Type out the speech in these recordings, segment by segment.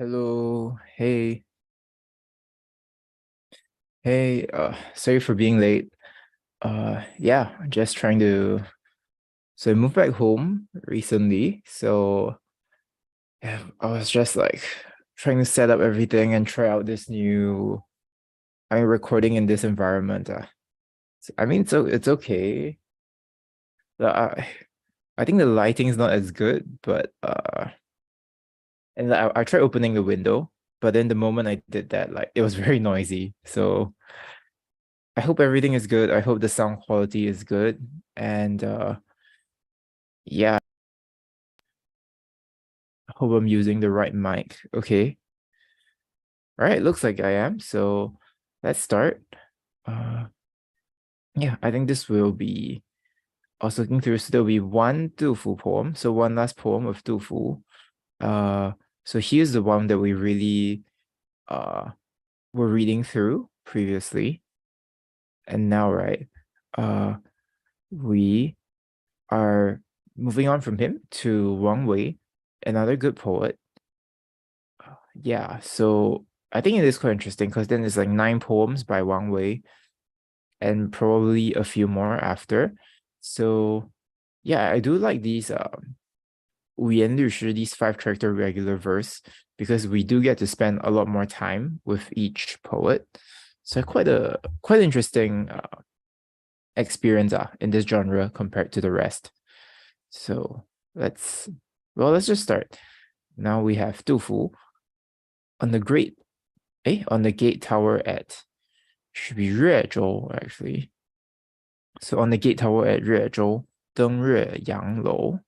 Hello. Hey, sorry for being late. Yeah, just trying to I moved back home recently. So yeah, I was just like trying to set up everything and try out this new recording in this environment. I mean it's okay. I think the lighting is not as good, but and I tried opening the window, but then the moment I did that, like it was very noisy. So I hope everything is good. I hope the sound quality is good. And yeah, I hope I'm using the right mic. Okay. All right, looks like I am. So let's start. Uh yeah, I think this will be I was looking through, so there'll be one Du Fu poem. So one last poem of Du Fu. Uh so here's the one that we really were reading through previously. And now, right, uh we are moving on from him to Wang Wei, another good poet. Yeah, so I think it is quite interesting because then there's like nine poems by Wang Wei and probably a few more after. So yeah, I do like these 五言律诗, these five character regular verse, because we do get to spend a lot more time with each poet. So quite interesting experience in this genre compared to the rest. So let's just start. Now we have Du Fu on the great on the gate tower at should be 越州 actually. So on the gate tower at 越州, 登岳阳楼.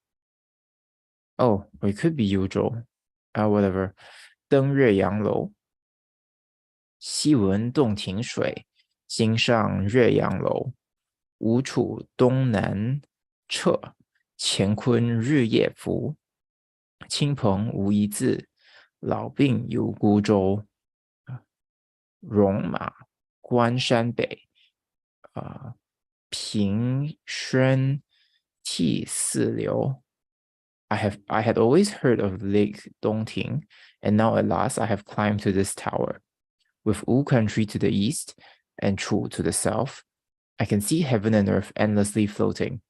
Oh, or it could be 幽州. Whatever. 登岳阳楼, 西闻洞庭水, 今上岳阳楼. 吴楚东南坼, 乾坤日夜浮. 亲朋无一字, 老病有孤舟. 戎马关山北, 平轩涕泗流. I had always heard of Lake Dongting, and now at last I have climbed to this tower. With Wu country to the east and Chu to the south, I can see heaven and earth endlessly floating.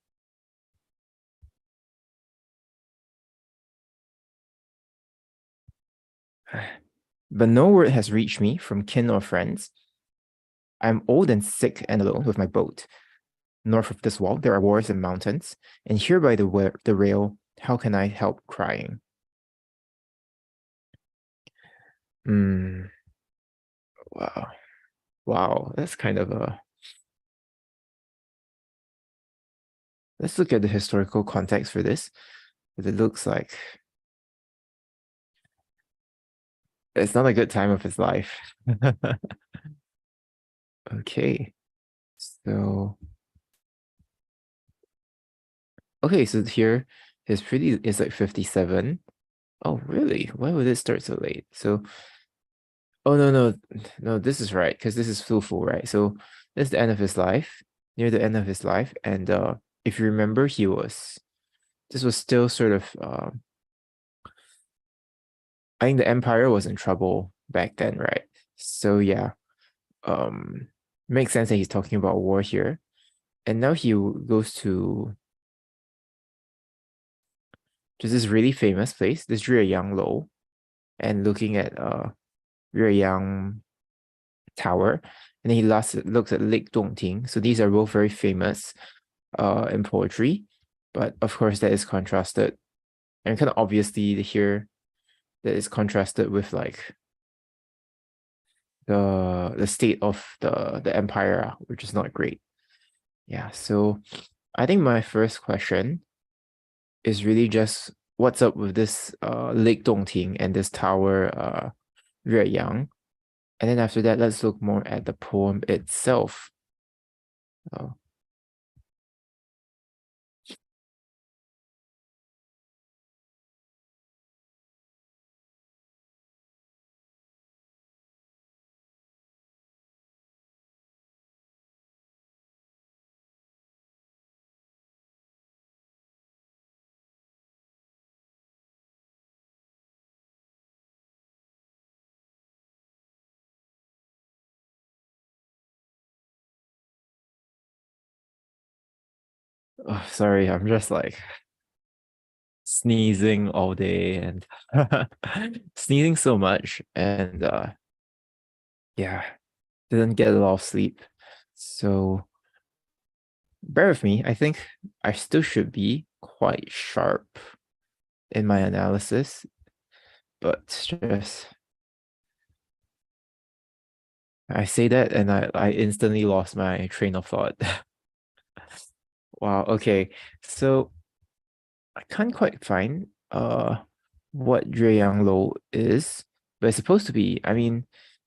But no word has reached me from kin or friends. I am old and sick and alone with my boat. North of this wall, there are wars and mountains, and here by the rail, how can I help crying? Hmm. Wow. Wow. That's kind of a. Let's look at the historical context for this. But it looks like it's not a good time of his life. Okay. So okay, so here is like 57. Oh, really? Why would it start so late? So oh no, this is right, because this is Fufu, right? So this is the end of his life, near the end of his life. And if you remember, this was still sort of I think the empire was in trouble back then, right? So yeah, um makes sense that he's talking about war here. And now he goes to just this really famous place, this Yueyang Lou, and looking at Yueyang Tower. And then he last looks at Lake Dongting. So these are both very famous in poetry, but of course that is contrasted, and kind of obviously here that is contrasted with like the state of the empire, which is not great. Yeah, so I think my first question is really just what's up with this Lake Dongting and this tower Yueyang. And then after that, let's look more at the poem itself. Uh, Oh, sorry, I'm just like sneezing all day and sneezing so much and yeah, didn't get a lot of sleep. So bear with me. I think I still should be quite sharp in my analysis, but just I say that and I instantly lost my train of thought. Wow, okay. So I can't quite find what Lo is, but it's supposed to be. I mean,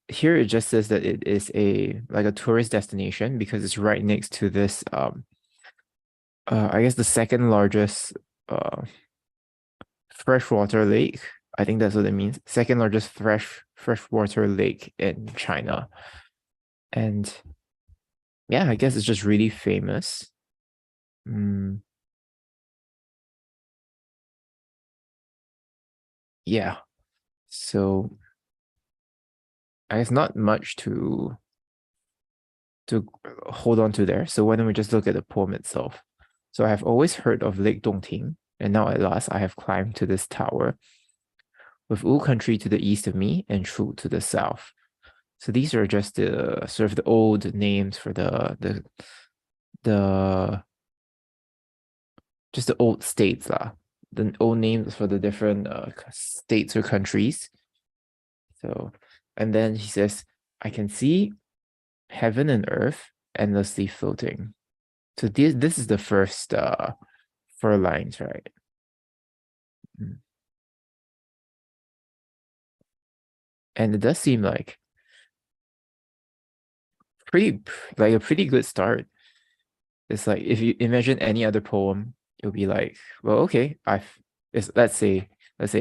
here it just says that it is a like a tourist destination because it's right next to this I guess the second largest uh freshwater lake. I think that's what it means. Second largest freshwater lake in China. And yeah, I guess it's just really famous. Mm, yeah. So I guess not much to hold on to there. So why don't we just look at the poem itself? So I have always heard of Lake Dongting, and now at last I have climbed to this tower, with Wu country to the east of me and Shu to the south. So these are just the sort of the old names for the just the old states lah. The old names for the different states or countries. So and then he says, I can see heaven and earth endlessly floating. So this is the first 4 lines, right? Mm. And it does seem like pretty like a pretty good start. It's like if you imagine any other poem, it'll be like, well, okay, let's say,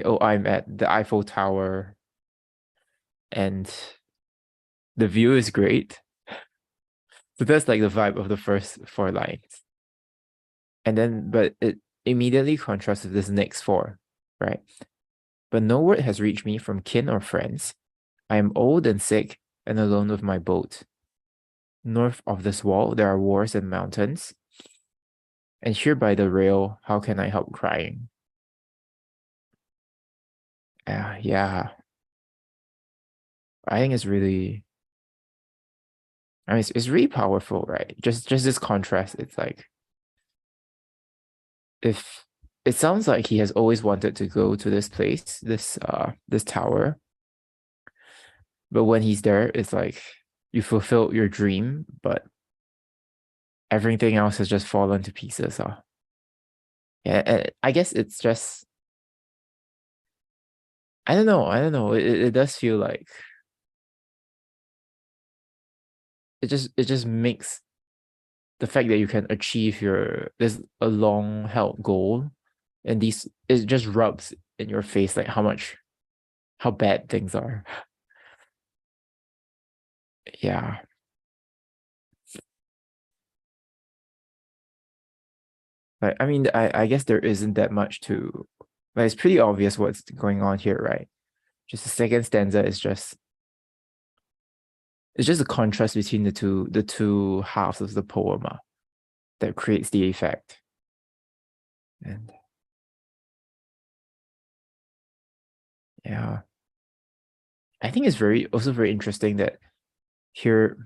oh, I'm at the Eiffel Tower and the view is great. So that's like the vibe of the first 4 lines. And then but it immediately contrasts with this next four, right? But no word has reached me from kin or friends. I am old and sick and alone with my boat. North of this wall, there are wars and mountains. And here by the rail, how can I help crying? Yeah, I think it's really, I mean, it's really powerful, right? Just this contrast. It's like if it sounds like he has always wanted to go to this place, this tower, but when he's there, it's like you fulfilled your dream, but everything else has just fallen to pieces. Yeah, and I guess it's just I don't know. It does feel like it just makes the fact that you can achieve your this a long held goal and these it just rubs in your face like how bad things are. Yeah. Like I mean I guess there isn't that much to like it's pretty obvious what's going on here, right? Just the second stanza is just it's just a contrast between the two halves of the poem that creates the effect. And yeah. I think it's very interesting that here,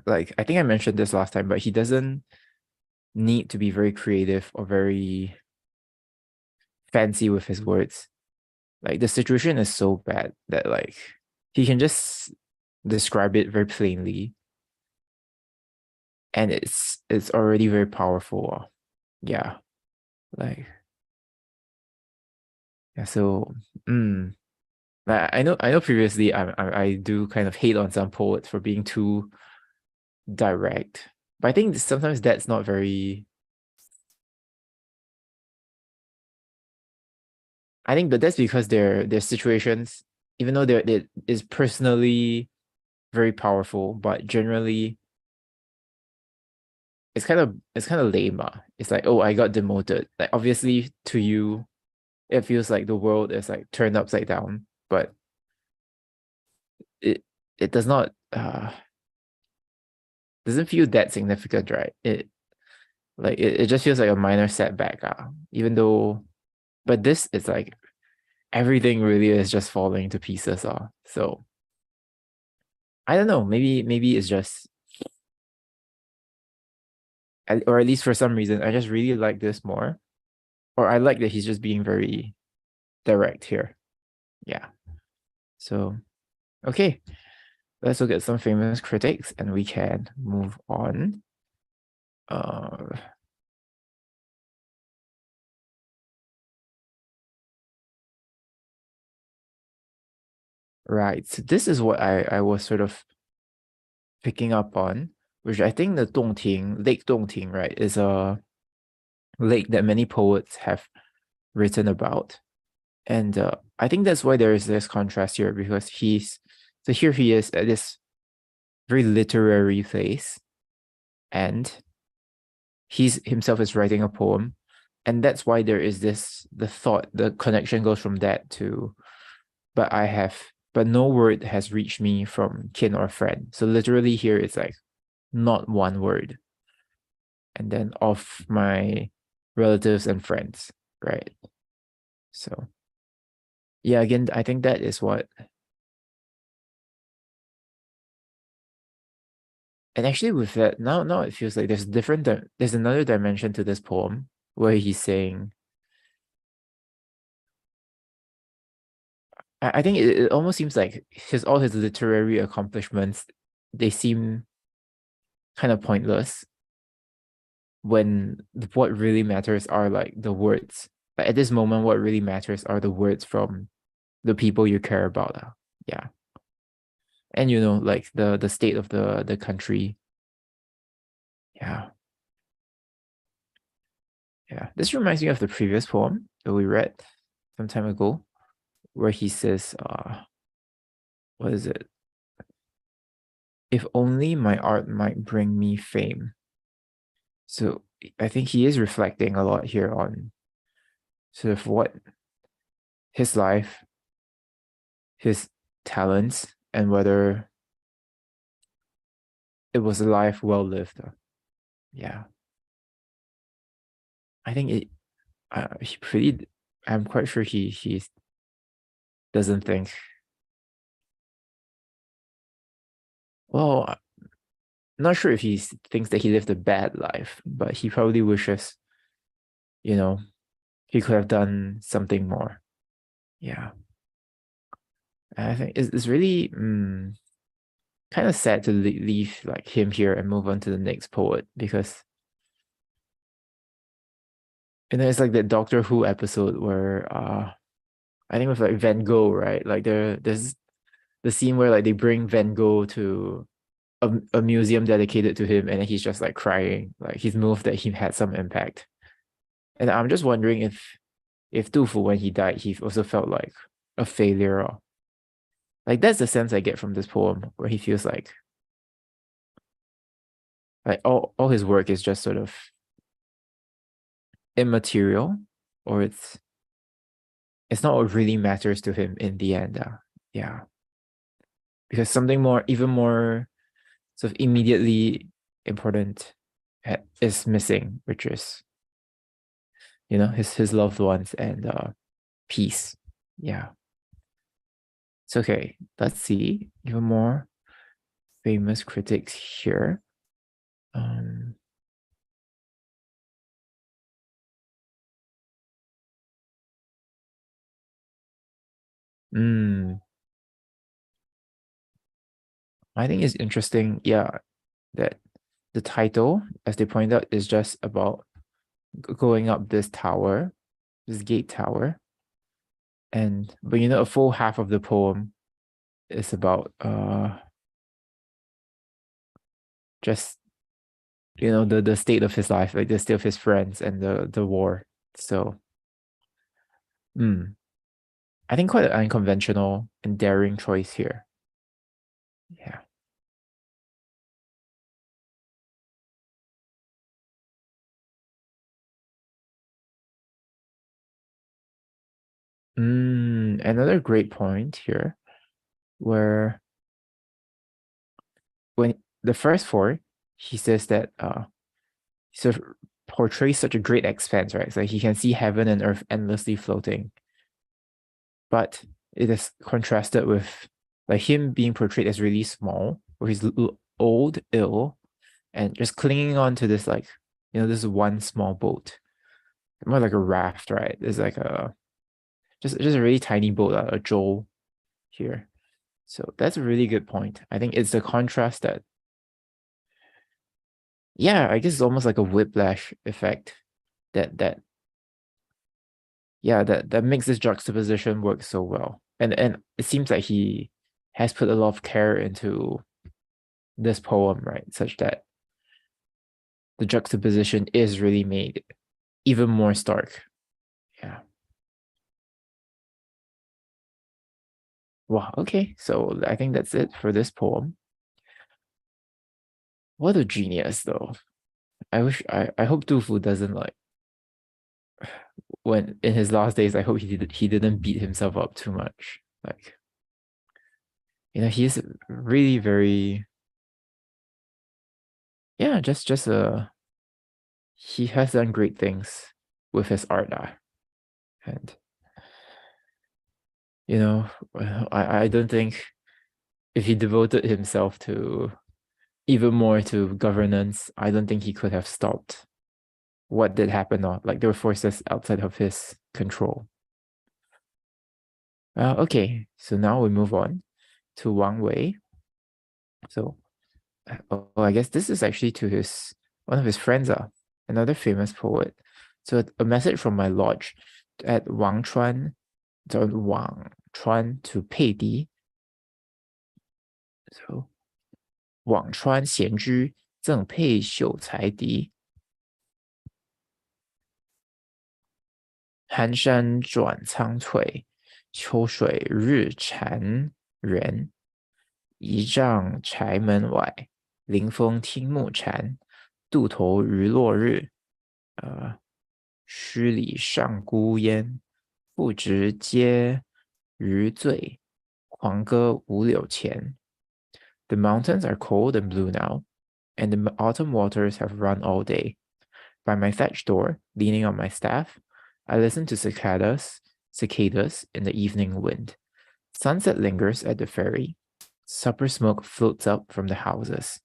like I think I mentioned this last time, but he doesn't need to be very creative or very fancy with his words. Like the situation is so bad that like he can just describe it very plainly and it's already very powerful. Yeah. Like yeah, so I know previously I do kind of hate on some poets for being too direct. But I think sometimes that's not very I think but that's because their situations, even though it is personally very powerful, but generally it's kind of lame. It's like, oh, I got demoted. Like obviously to you, it feels like the world is like turned upside down, but it it does not doesn't feel that significant, right? Like it just feels like a minor setback, even though, but this is like everything really is just falling to pieces. So I don't know, maybe it's just, or at least for some reason, I just really like this more. Or I like that he's just being very direct here. Yeah. So, okay. Let's look at some famous critics and we can move on. Right. So this is what I was sort of picking up on, which I think the Dongting, Lake Dongting, right, is a lake that many poets have written about. And I think that's why there is this contrast here, because so here he is at this very literary place, and he's himself is writing a poem. And that's why there is the connection goes from that to, but no word has reached me from kin or friend. So literally here it's like not one word. And then of my relatives and friends, right? So yeah, again, I think that is what. And actually with that, now it feels like there's another dimension to this poem where he's saying, I think it almost seems like all his literary accomplishments, they seem kind of pointless when what really matters are like the words. Like at this moment, what really matters are the words from the people you care about. Yeah. And like the state of the country. Yeah. Yeah. This reminds me of the previous poem that we read some time ago, where he says, what is it? If only my art might bring me fame. So I think he is reflecting a lot here on sort of what his life, his talents, and whether it was a life well lived. Yeah. I think he pretty, I'm quite sure he doesn't think, well, not sure if he thinks that he lived a bad life, but he probably wishes, he could have done something more. Yeah. And I think it's really kind of sad to leave like him here and move on to the next poet, because it's like that Doctor Who episode where I think with like Van Gogh, right? Like there's the scene where like they bring Van Gogh to a museum dedicated to him, and then he's just like crying, like he's moved that he had some impact. And I'm just wondering if Du Fu, when he died, he also felt like a failure, or like that's the sense I get from this poem, where he feels like all his work is just sort of immaterial, or it's not what really matters to him in the end. Yeah, because something more, even more sort of immediately important is missing, which is his loved ones and peace. Yeah. It's okay. Let's see even more famous critics here. Um, mm, I think it's interesting, yeah, that the title, as they point out, is just about going up this tower, this gate tower. But a full half of the poem is about just the state of his life, like the state of his friends and the war. So I think quite an unconventional and daring choice here. Yeah. Another great point here, where when the first four, he says that sort of portrays such a great expanse, right? So he can see heaven and earth endlessly floating. But it is contrasted with like him being portrayed as really small, where he's old, ill, and just clinging on to this like, this one small boat. More like a raft, right? It's like a just a really tiny boat, a joel here. So that's a really good point. I think it's the contrast that, yeah, I guess it's almost like a whiplash effect that yeah, that makes this juxtaposition work so well. And it seems like he has put a lot of care into this poem, right? Such that the juxtaposition is really made even more stark. Yeah. Wow, okay. So I think that's it for this poem. What a genius though. I hope Du Fu doesn't like when in his last days, I hope he didn't beat himself up too much. Like, he's really very, yeah, just he has done great things with his art. And I don't think if he devoted himself to even more to governance, I don't think he could have stopped what did happen. Or like there were forces outside of his control. Okay, so now we move on to Wang Wei. So, I guess this is actually to one of his friends, another famous poet. So a message from my lodge at Wang Chuan to Pei Di. So 辋川闲居，赠佩秀才笛。寒山转苍翠，秋水日缠人。一丈柴门外，临风听暮蝉。渡头余落日，墟里上孤烟。不值皆余醉，狂歌五柳前。The mountains are cold and blue now, and the autumn waters have run all day. By my thatched door, leaning on my staff, I listen to cicadas in the evening wind. Sunset lingers at the ferry. Supper smoke floats up from the houses.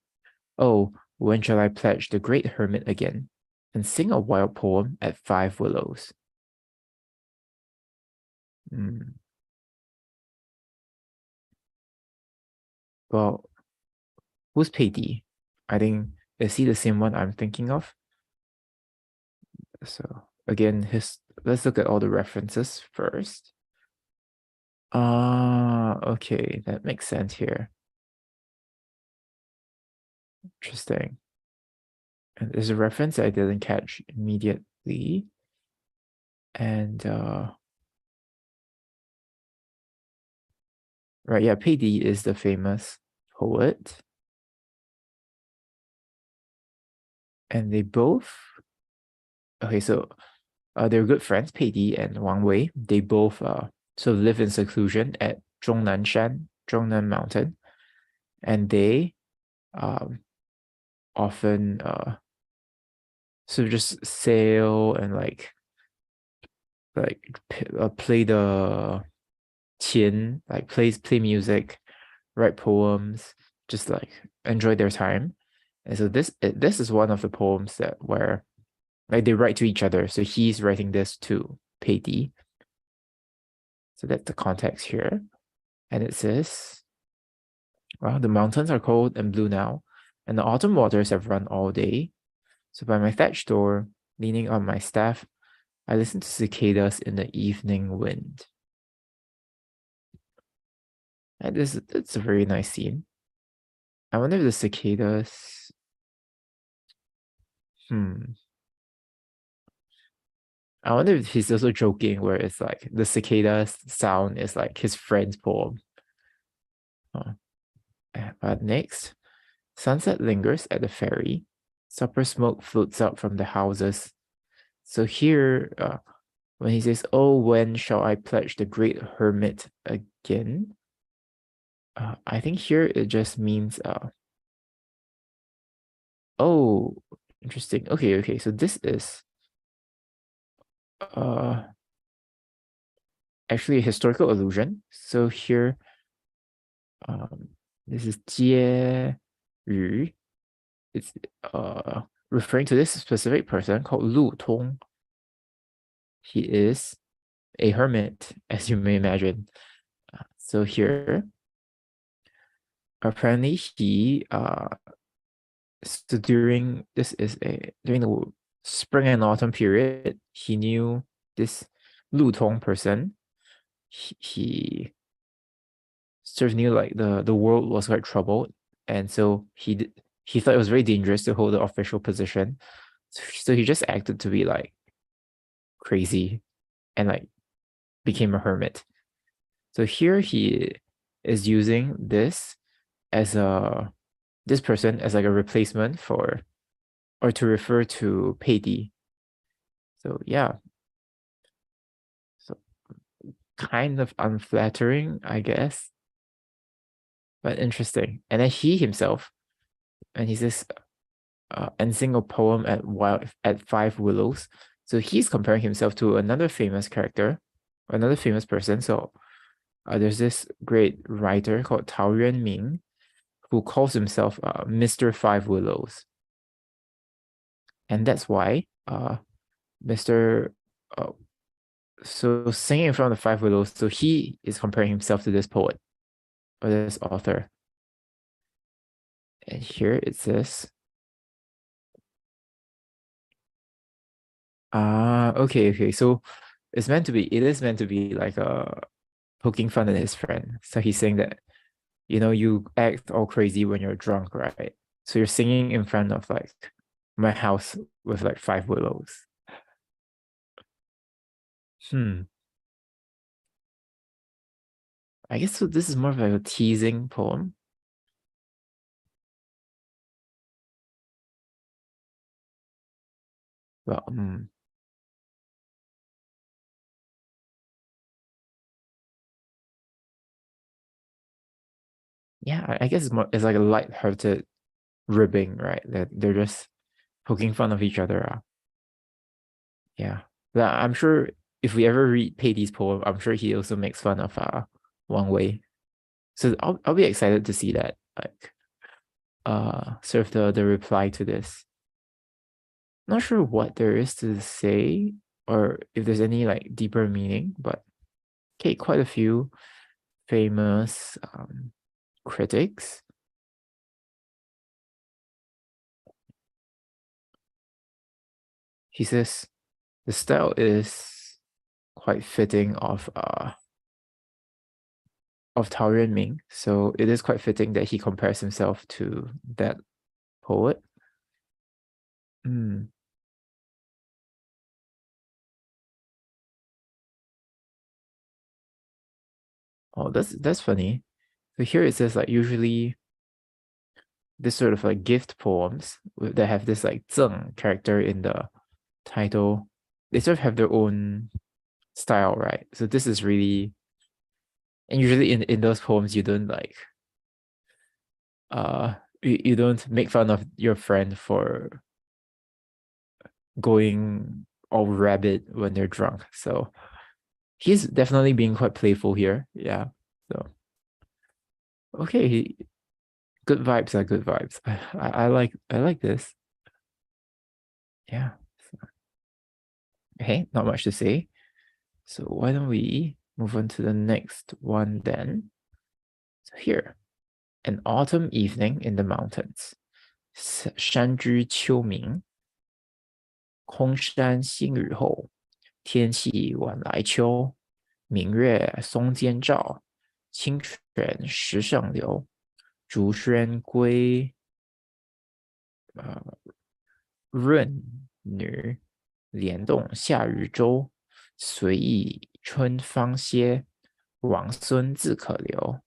Oh, when shall I pledge the great hermit again and sing a wild poem at 5 Willows? Well, who's Pei Di? I think, is he the same one I'm thinking of? So again, let's look at all the references first. Okay, that makes sense here. Interesting. And there's a reference I didn't catch immediately. And right, yeah, Pei Di is the famous poet. And they both, okay, so they're good friends, Pei Di and Wang Wei. They both sort of live in seclusion at Zhongnan Mountain. And they often sort of just sail and like play the qian, like play music, write poems, just like enjoy their time. And so this is one of the poems where like they write to each other. So he's writing this to Pei Di. So that's the context here. And it says, well, the mountains are cold and blue now, and the autumn waters have run all day. So by my thatched door, leaning on my staff, I listen to cicadas in the evening wind. And it's a very nice scene. I wonder if the cicadas. I wonder if he's also joking, where it's like the cicadas sound is like his friend's poem. But next, sunset lingers at the ferry. Supper smoke floats up from the houses. So here, when he says, "Oh, when shall I pledge the great hermit again?" I think here it just means, oh, Interesting. Okay, so this is actually a historical allusion. So here, this is 接语. It's referring to this specific person called Lu Tong. He is a hermit, as you may imagine. So here, apparently he so during the spring and autumn period, he knew this Lu Tong person. He sort of knew like the world was quite troubled, and so he thought it was very dangerous to hold the official position. So he just acted to be like crazy and like became a hermit. So here he is using this person as like a replacement for, or to refer to Pei. So yeah, so kind of unflattering, I guess, but interesting. And then he himself, and he says, and sing a poem at 5 willows. So he's comparing himself to another famous character, another famous person. So there's this great writer called Tao Yuanming, who calls himself Mr. 5 Willows. And that's why Mr. So singing in front of the 5 willows, so he is comparing himself to this poet or this author. And here it says, okay. So it is meant to be like poking fun at his friend. So he's saying that, you act all crazy when you're drunk, right? So you're singing in front of like my house with like 5 willows. I guess so this is more of like a teasing poem. Well, yeah, I guess it's like a light-hearted ribbing, right? That they're just poking fun of each other. Yeah. I'm sure if we ever read Peidi's poem, I'm sure he also makes fun of Wang Wei. So I'll be excited to see that, like sort of the reply to this. Not sure what there is to say or if there's any like deeper meaning, but okay, quite a few famous critics. He says the style is quite fitting of Tao Yuanming, so it is quite fitting that he compares himself to that poet. Oh, that's funny. So here it says like usually this sort of like gift poems that have this like zeng character in the title, they sort of have their own style, right? So this is really, and usually in those poems you don't like you don't make fun of your friend for going all rabid when they're drunk. So he's definitely being quite playful here. Yeah. So okay, good vibes are good vibes. I like this. Yeah. Okay, not much to say. So why don't we move on to the next one then? So here, an autumn evening in the mountains. 山居秋明，空山新雨后，天气晚来秋。明月松间照，清泉石上流。竹喧归润女，莲动下渔舟。随意春芳歇，王孙自可留。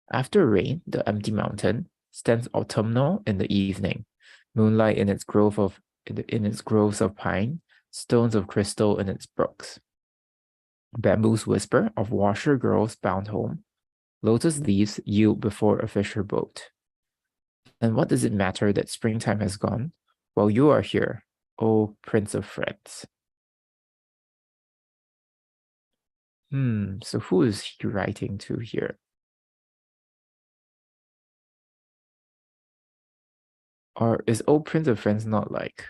After rain, the empty mountain stands autumnal in the evening, moonlight in its groves of pine, stones of crystal in its brooks. Bamboos whisper of washer girls bound home. Lotus leaves yield before a fisher boat. And what does it matter that springtime has gone? while you are here, O Prince of France. So who is he writing to here? Or is O Prince of France not like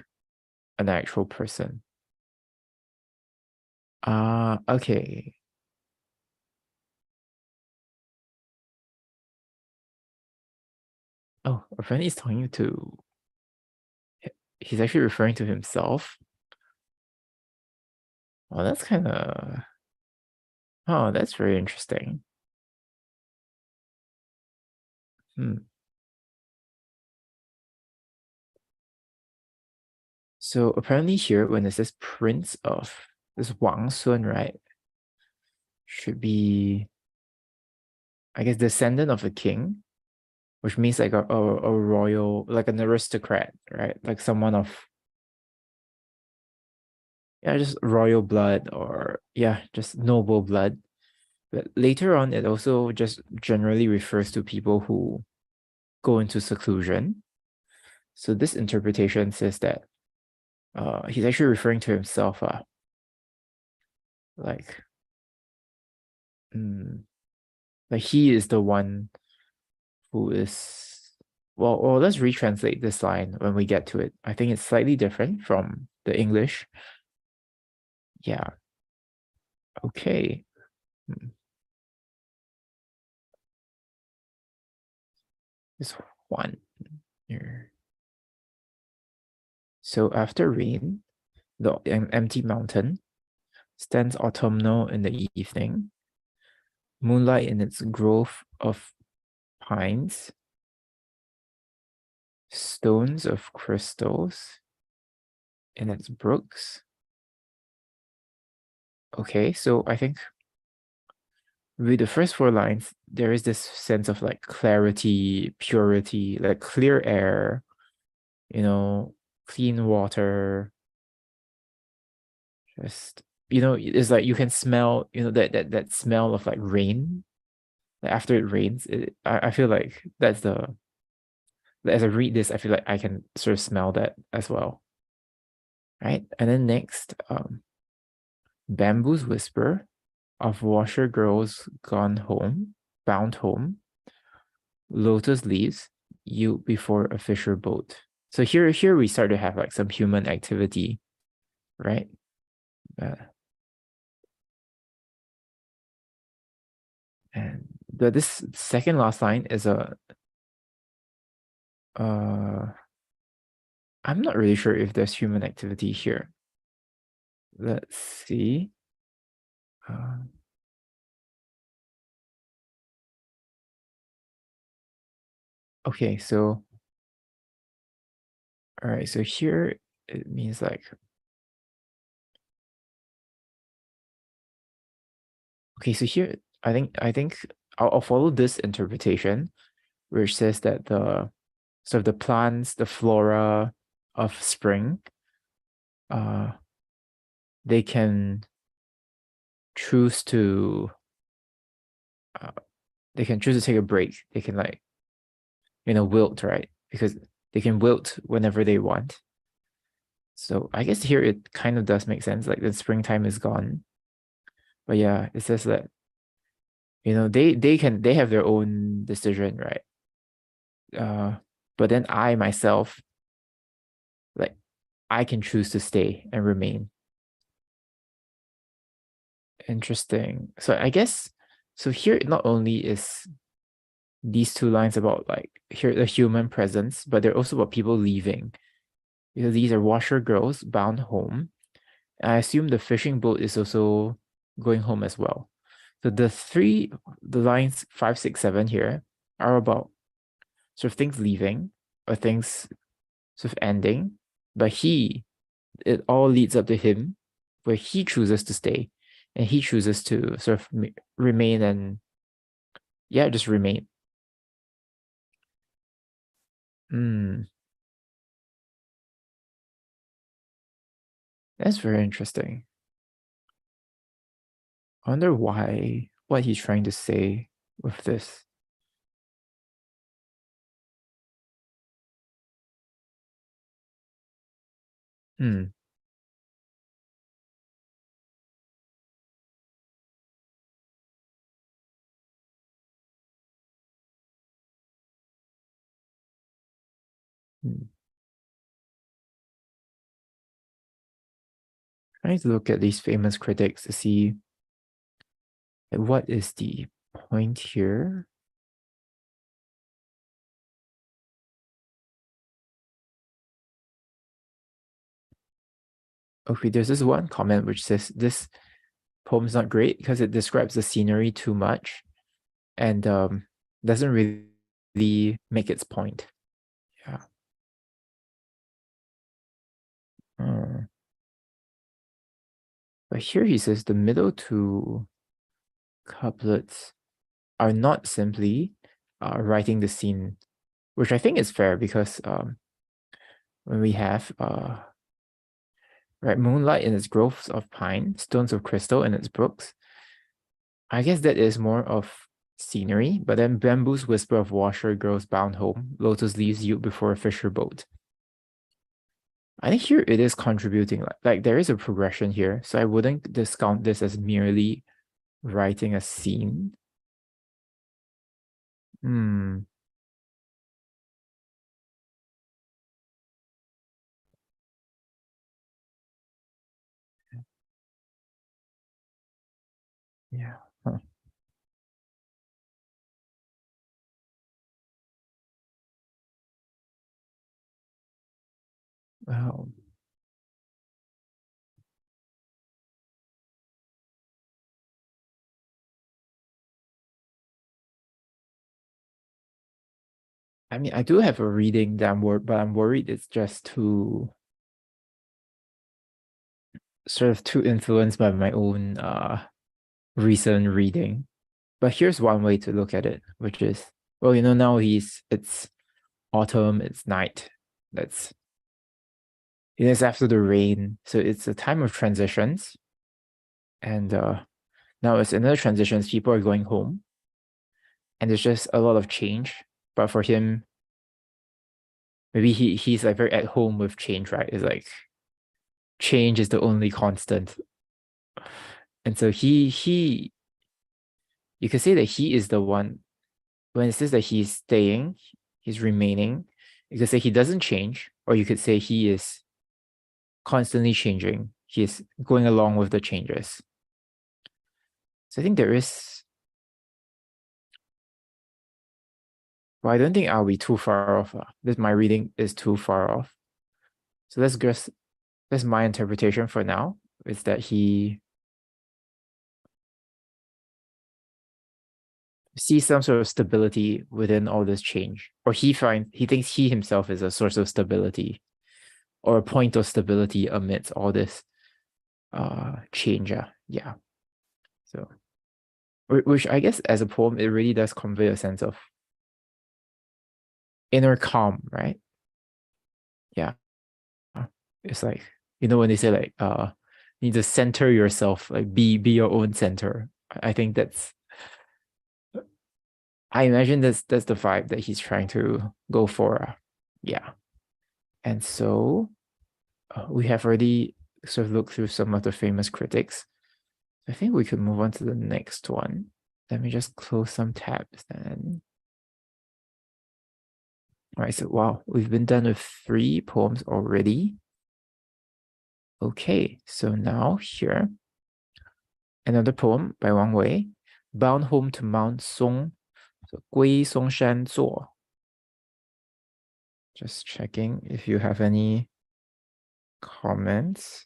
an actual person? Okay. Oh, apparently he's talking to, he's actually referring to himself. Well, that's kind of, oh, that's very interesting. So apparently here, when it says Prince of, this Wang Sun, right, should be, I guess, descendant of a king, which means like a royal, like an aristocrat, right? Like someone of, yeah, just royal blood, or yeah, just noble blood. But later on, it also just generally refers to people who go into seclusion. So this interpretation says that he's actually referring to himself, like, like he is the one who is, well, let's retranslate this line when we get to it. I think it's slightly different from the English. Yeah. Okay. This one here. So after rain, the empty mountain stands autumnal in the evening, moonlight in its grove of pines, stones of crystals in its brooks. Okay, so I think with the first four lines, there is this sense of like clarity, purity, like clear air, clean water. Just, it's like you can smell, that smell of like rain. Like after it rains, I feel like as I read this, I feel like I can sort of smell that as well. Right? And then next, bamboo's whisper of washer girls gone home, bound home, lotus leaves, you before a fisher boat. So here we start to have like some human activity, right? And this second last line is I'm not really sure if there's human activity here. Let's see. Okay, so all right, so here it means like, okay, so here I think I'll follow this interpretation, which says that the plants, the flora of spring, uh, they can choose to uh, take a break. They can like, wilt, right? Because they can wilt whenever they want. So I guess here it kind of does make sense. Like the springtime is gone, but yeah, it says that they have their own decision, right? But then I myself, like, I can choose to stay and remain. Interesting. So I guess, so here not only is these two lines about like here the human presence, but they're also about people leaving. These are washer girls bound home. I assume the fishing boat is also going home as well. So the lines 5, 6, 7 here are about sort of things leaving or things sort of ending, but it all leads up to him, where he chooses to stay, and he chooses to sort of remain and, yeah, just remain. That's very interesting. I wonder what he's trying to say with this. Hmm. Hmm. Trying to look at these famous critics to see what is the point here. Okay, there's this one comment which says this poem's not great because it describes the scenery too much and doesn't really make its point. Yeah. But here he says the middle two couplets are not simply writing the scene, which I think is fair because when we have right, moonlight in its groves of pine, stones of crystal in its brooks, I guess that is more of scenery, but then bamboo's whisper of washer girls bound home, lotus leaves yield before a fisher boat. I think here it is contributing, like there is a progression here, so I wouldn't discount this as merely writing a scene. Hmm. Yeah. Huh. Well, I mean, I do have a reading that but I'm worried it's just too sort of too influenced by my own recent reading. But here's one way to look at it, which is, well, now it's autumn, it's night. That's it's after the rain. So it's a time of transitions. And now it's another transitions, people are going home. And there's just a lot of change. But for him, maybe he's like very at home with change, right? It's like change is the only constant. And so he you could say that he is the one when it says that he's staying, he's remaining, you could say he doesn't change, or you could say he is constantly changing. He's going along with the changes. So I think there is, well, I don't think I'll be too far off. This my reading is too far off. So that's my interpretation for now, is that he sees some sort of stability within all this change. Or he thinks he himself is a source of stability or a point of stability amidst all this change. Yeah. So which I guess as a poem, it really does convey a sense of inner calm, right? Yeah. It's like, when they say like you need to center yourself, like be your own center. I think I imagine that's the vibe that he's trying to go for. Yeah. And so we have already sort of looked through some of the famous critics. I think we could move on to the next one. Let me just close some tabs then. All right, so wow, we've been done with 3 poems already. Okay, so now here, another poem by Wang Wei, Bound Home to Mount Song, so 归松山坐. Just checking if you have any comments.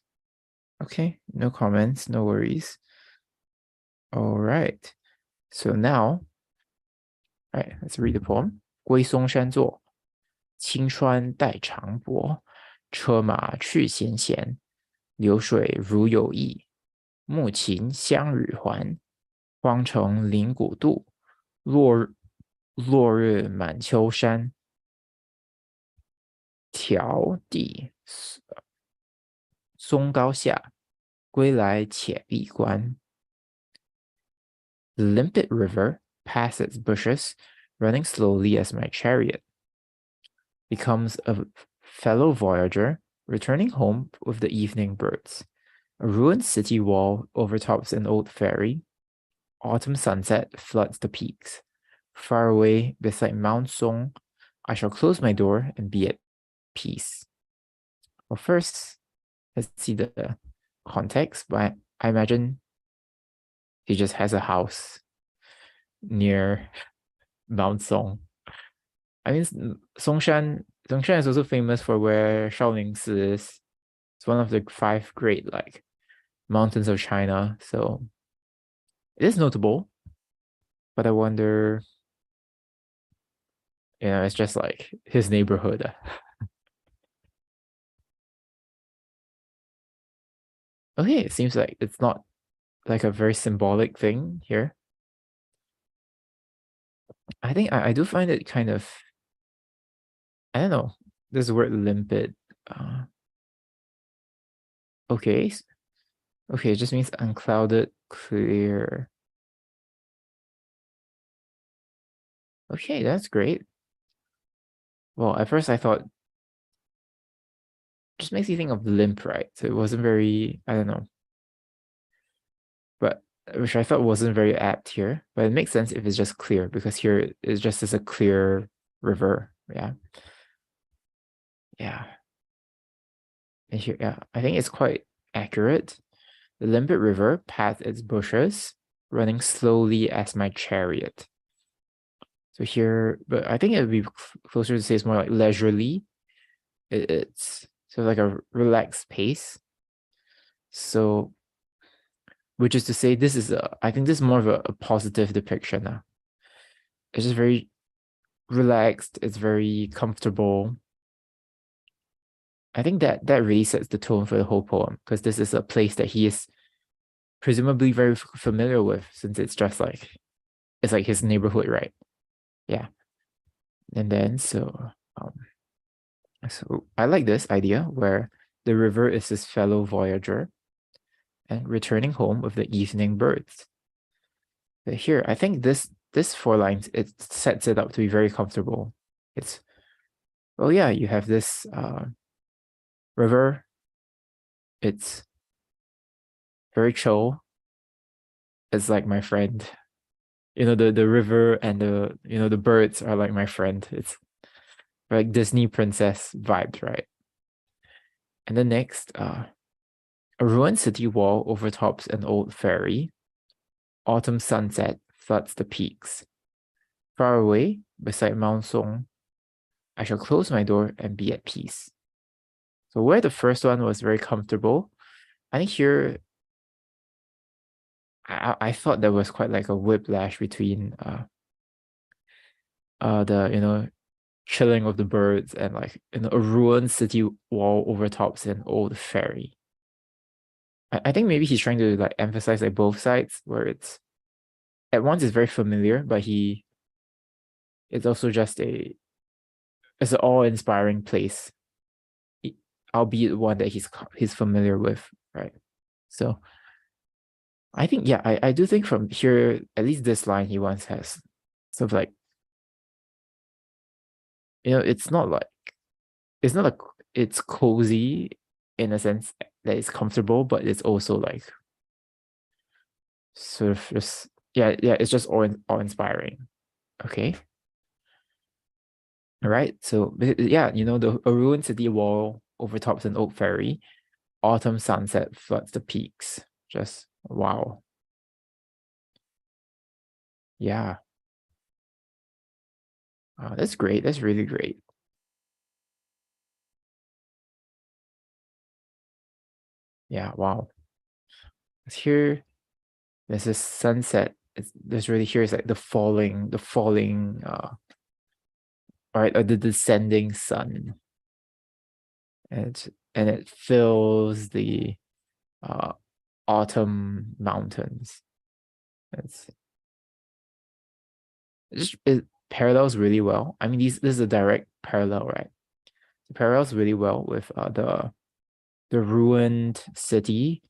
Okay, no comments, no worries. All right, so now, all right, let's read the poem. 归松山坐，青川带长泊，车马去闲闲，流水如有意，木琴相与还。荒城临古渡，落日满秋山。迢递松高下，归来且闭关。The limpid river, past its bushes, running slowly as my chariot, becomes a fellow voyager returning home with the evening birds. A ruined city wall overtops an old ferry. Autumn sunset floods the peaks. Far away, beside Mount Song, I shall close my door and be at peace. Well, first, let's see the context, but I imagine he just has a house near Mount Song. I mean, Songshan is also famous for where Shaolingsi is. It's one of the five great like mountains of China, so it is notable. But I wonder, it's just like his neighborhood. Okay, it seems like it's not like a very symbolic thing here. I think I do find it kind of, I don't know, this word limpid. Okay, okay, it just means unclouded, clear. Okay, that's great. Well, at first I thought, just makes you think of limp, right? So it wasn't very, I don't know, but which I thought wasn't very apt here, but it makes sense if it's just clear because here it just is a clear river. Yeah. Yeah. And here, yeah, I think it's quite accurate. The limpid river paths its bushes, running slowly as my chariot. So here, but I think it would be closer to say it's more like leisurely. It's so like a relaxed pace. So, which is to say, I think this is more of a positive depiction now. It's just very relaxed. It's very comfortable. I think that really sets the tone for the whole poem because this is a place that he is presumably very familiar with since it's just like it's like his neighborhood, right? Yeah. And then so I like this idea where the river is his fellow voyager and returning home with the evening birds. But here, I think this four lines, it sets it up to be very comfortable. It's, well, yeah, you have this river. It's very chill. It's like my friend. The river and the birds are like my friend. It's like Disney princess vibes, right? And then next, a ruined city wall overtops an old ferry. Autumn sunset floods the peaks. Far away, beside Mount Song, I shall close my door and be at peace. So where the first one was very comfortable, I think here I thought there was quite like a whiplash between the chilling of the birds and like a ruined city wall overtops an old ferry. I think maybe he's trying to like emphasize like both sides where it's at once it's very familiar, but it's also just it's an awe-inspiring place, albeit one that he's familiar with, right? So I think, yeah, I do think from here, at least this line he once has sort of like, it's not like it's cozy in a sense that it's comfortable, but it's also like sort of just, yeah, it's just awe-inspiring. Okay. All right. So yeah, a ruined city wall overtops an oak ferry. Autumn sunset floods the peaks. Just wow. Yeah. That's great. That's really great. Yeah, wow. Here, there's this sunset. There's really here is like the falling, or the descending sun. And it fills the uh autumn mountains. It's it parallels really well. I mean, this is a direct parallel, right? It parallels really well with the ruined city.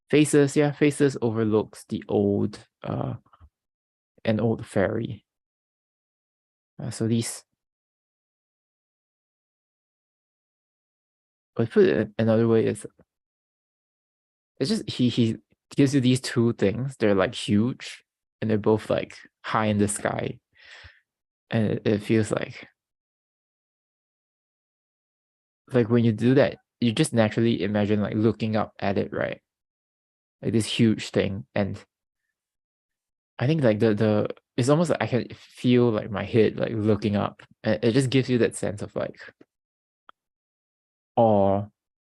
Faces overlooks the old an old ferry. So these put it another way, it's just he gives you these two things. They're like huge and they're both like high in the sky. And it feels like when you do that, you just naturally imagine like looking up at it, right? Like this huge thing. And I think like the it's almost like I can feel like my head like looking up. And it just gives you that sense of like awe.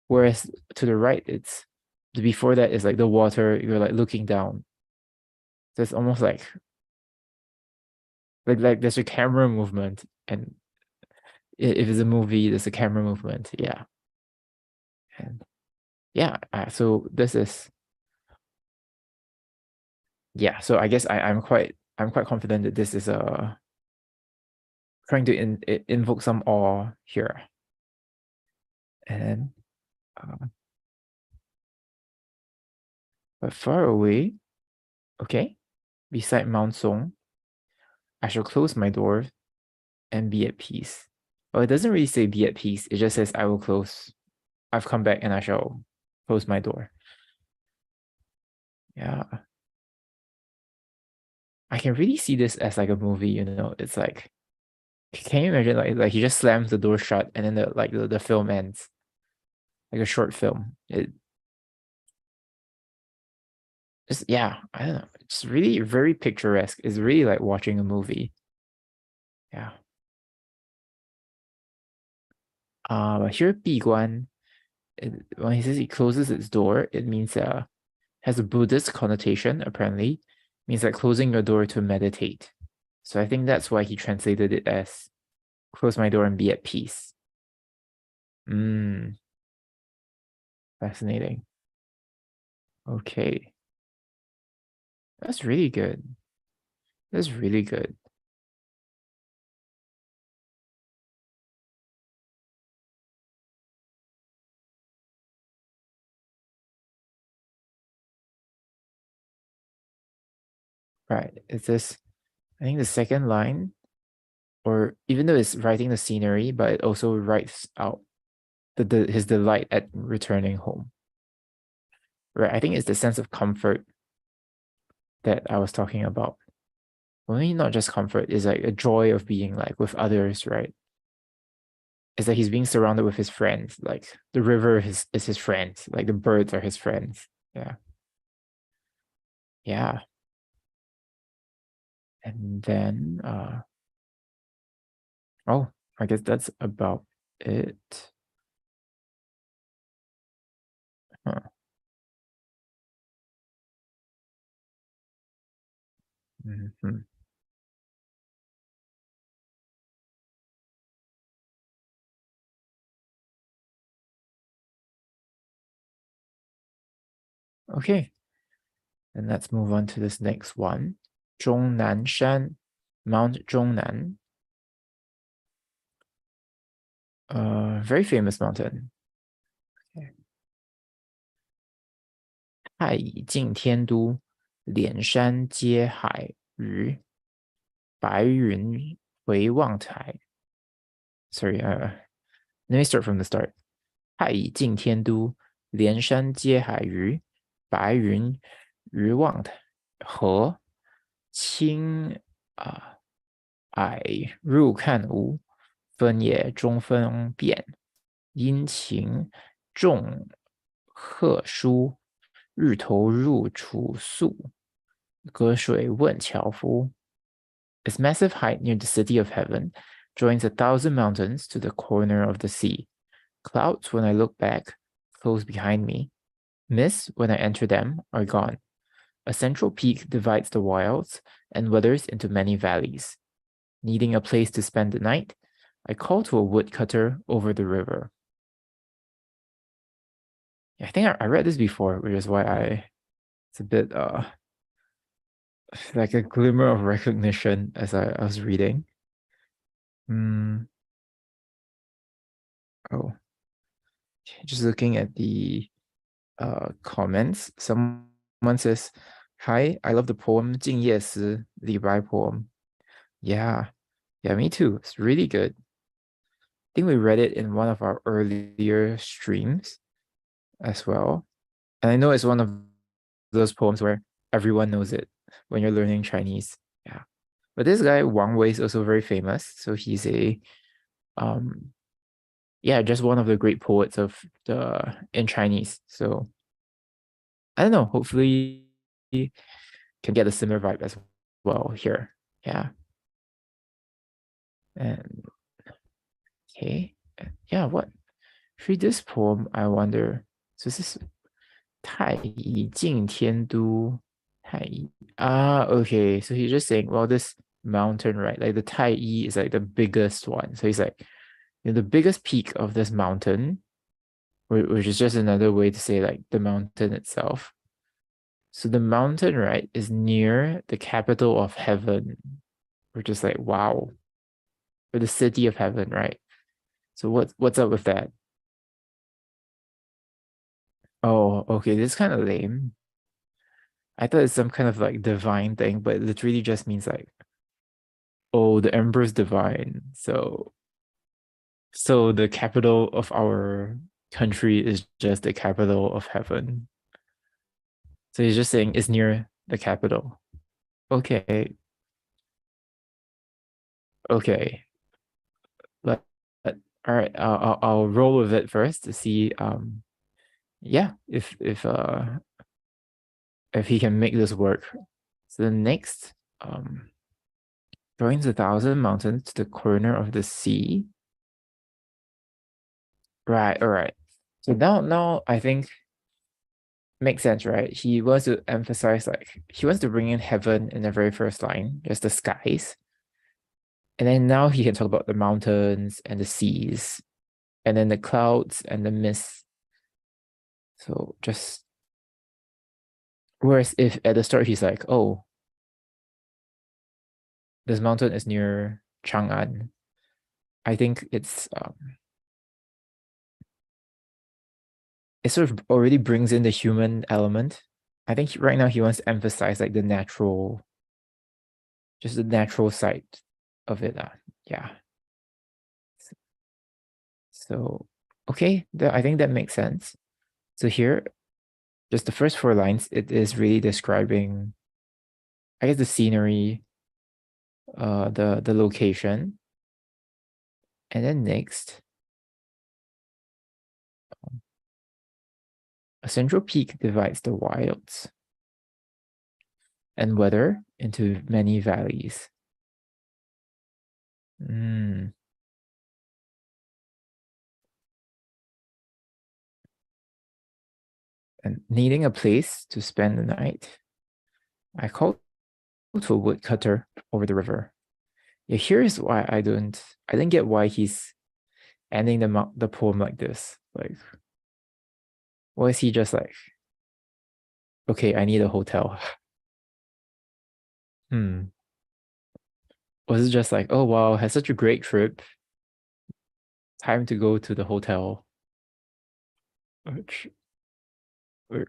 Whereas to the right, it's before that is like the water, you're like looking down. So it's almost like there's a camera movement, and if it's a movie, there's a camera movement. Yeah. And yeah, so this is yeah, so I guess I'm quite confident that this is trying to invoke some awe here. And uh, but far away, okay, beside Mount Song, I shall close my door and be at peace. Well, it doesn't really say be at peace. It just says I will close. I've come back and I shall close my door. Yeah. I can really see this as like a movie, it's like, can you imagine like he just slams the door shut and then the film ends, like a short film. It's yeah, I don't know. It's really very picturesque. It's really like watching a movie. Yeah. But here 闭关, when he says he closes its door, it means has a Buddhist connotation, apparently. Means like closing your door to meditate. So I think that's why he translated it as close my door and be at peace. Fascinating. Okay. That's really good. That's really good. Right. It's this, I think the second line, or even though it's writing the scenery, but it also writes out his delight at returning home. Right. I think it's the sense of comfort that I was talking about. Well, maybe not just comfort, it's like a joy of being like with others, right? It's like he's being surrounded with his friends. Like the river is his friends, like the birds are his friends. Yeah. Yeah. And then oh, I guess that's about it. Huh. Mhm. Okay, and let's move on to this next one. 终南山, Mount Zhongnan. Very famous mountain. Okay. 太乙近天都，连山接海隅，白云回望台. Sorry, let me start from the start. 太乙近天都，连山接海隅，白云回望台河，青霭入看无，分野中分辨，阴晴众鹤书，日头入处宿，隔水问樵夫. Its massive height near the city of heaven joins 1,000 mountains to the corner of the sea. Clouds, when I look back, close behind me. Mists, when I enter them, are gone. A central peak divides the wilds and weathers into many valleys. Needing a place to spend the night, I call to a woodcutter over the river. Yeah, I think I read this before, which is why it's a bit like a glimmer of recognition as I was reading. Oh, just looking at the comments. Someone says, "Hi, I love the poem 静夜思,李白 poem." Yeah, me too. It's really good. think we read it in one of our earlier streams as well. And I know it's one of those poems where everyone knows it when you're learning Chinese. Yeah. But this guy, Wang Wei, is also very famous. So he's um just one of the great poets of the in Chinese. So I don't know, hopefully can get a similar vibe as well here. Yeah. And okay. Yeah, what? Read this poem, I wonder. So this is 太乙敬天都. 太乙. Okay. So he's just saying, well, this mountain, right? Like the Taiyi is like the biggest one. So he's like, the biggest peak of this mountain, which is just another way to say like the mountain itself. So the mountain, right, is near the capital of heaven, which is like, wow, or the city of heaven, right? So what's up with that? Oh, okay, this is kind of lame. I thought it's some kind of like divine thing, but it literally just means like, oh, the emperor's divine. So the capital of our country is just the capital of heaven. So he's just saying it's near the capital. Okay, okay. But all right, I'll roll with it first to see yeah, if he can make this work. So the next joins 1,000 mountains to the corner of the sea. Right, all right. So now I think makes sense, right? He wants to emphasize like he wants to bring in heaven in the very first line, just the skies. And then now he can talk about the mountains and the seas, and then the clouds and the mist. So just whereas if at the start he's like, oh, this mountain is near Chang'an, I think it sort of already brings in the human element. I think right now he wants to emphasize like just the natural side of it. Yeah. So okay, I think that makes sense. So here, just the first 4 lines, it is really describing, I guess, the scenery, the location, and then next, a central peak divides the wilds and weather into many valleys. And needing a place to spend the night, I called to a woodcutter over the river. Yeah, here's why I didn't get why he's ending the poem like this. Like, why is he just like, okay, I need a hotel? Was it just like, oh wow, had such a great trip, time to go to the hotel, which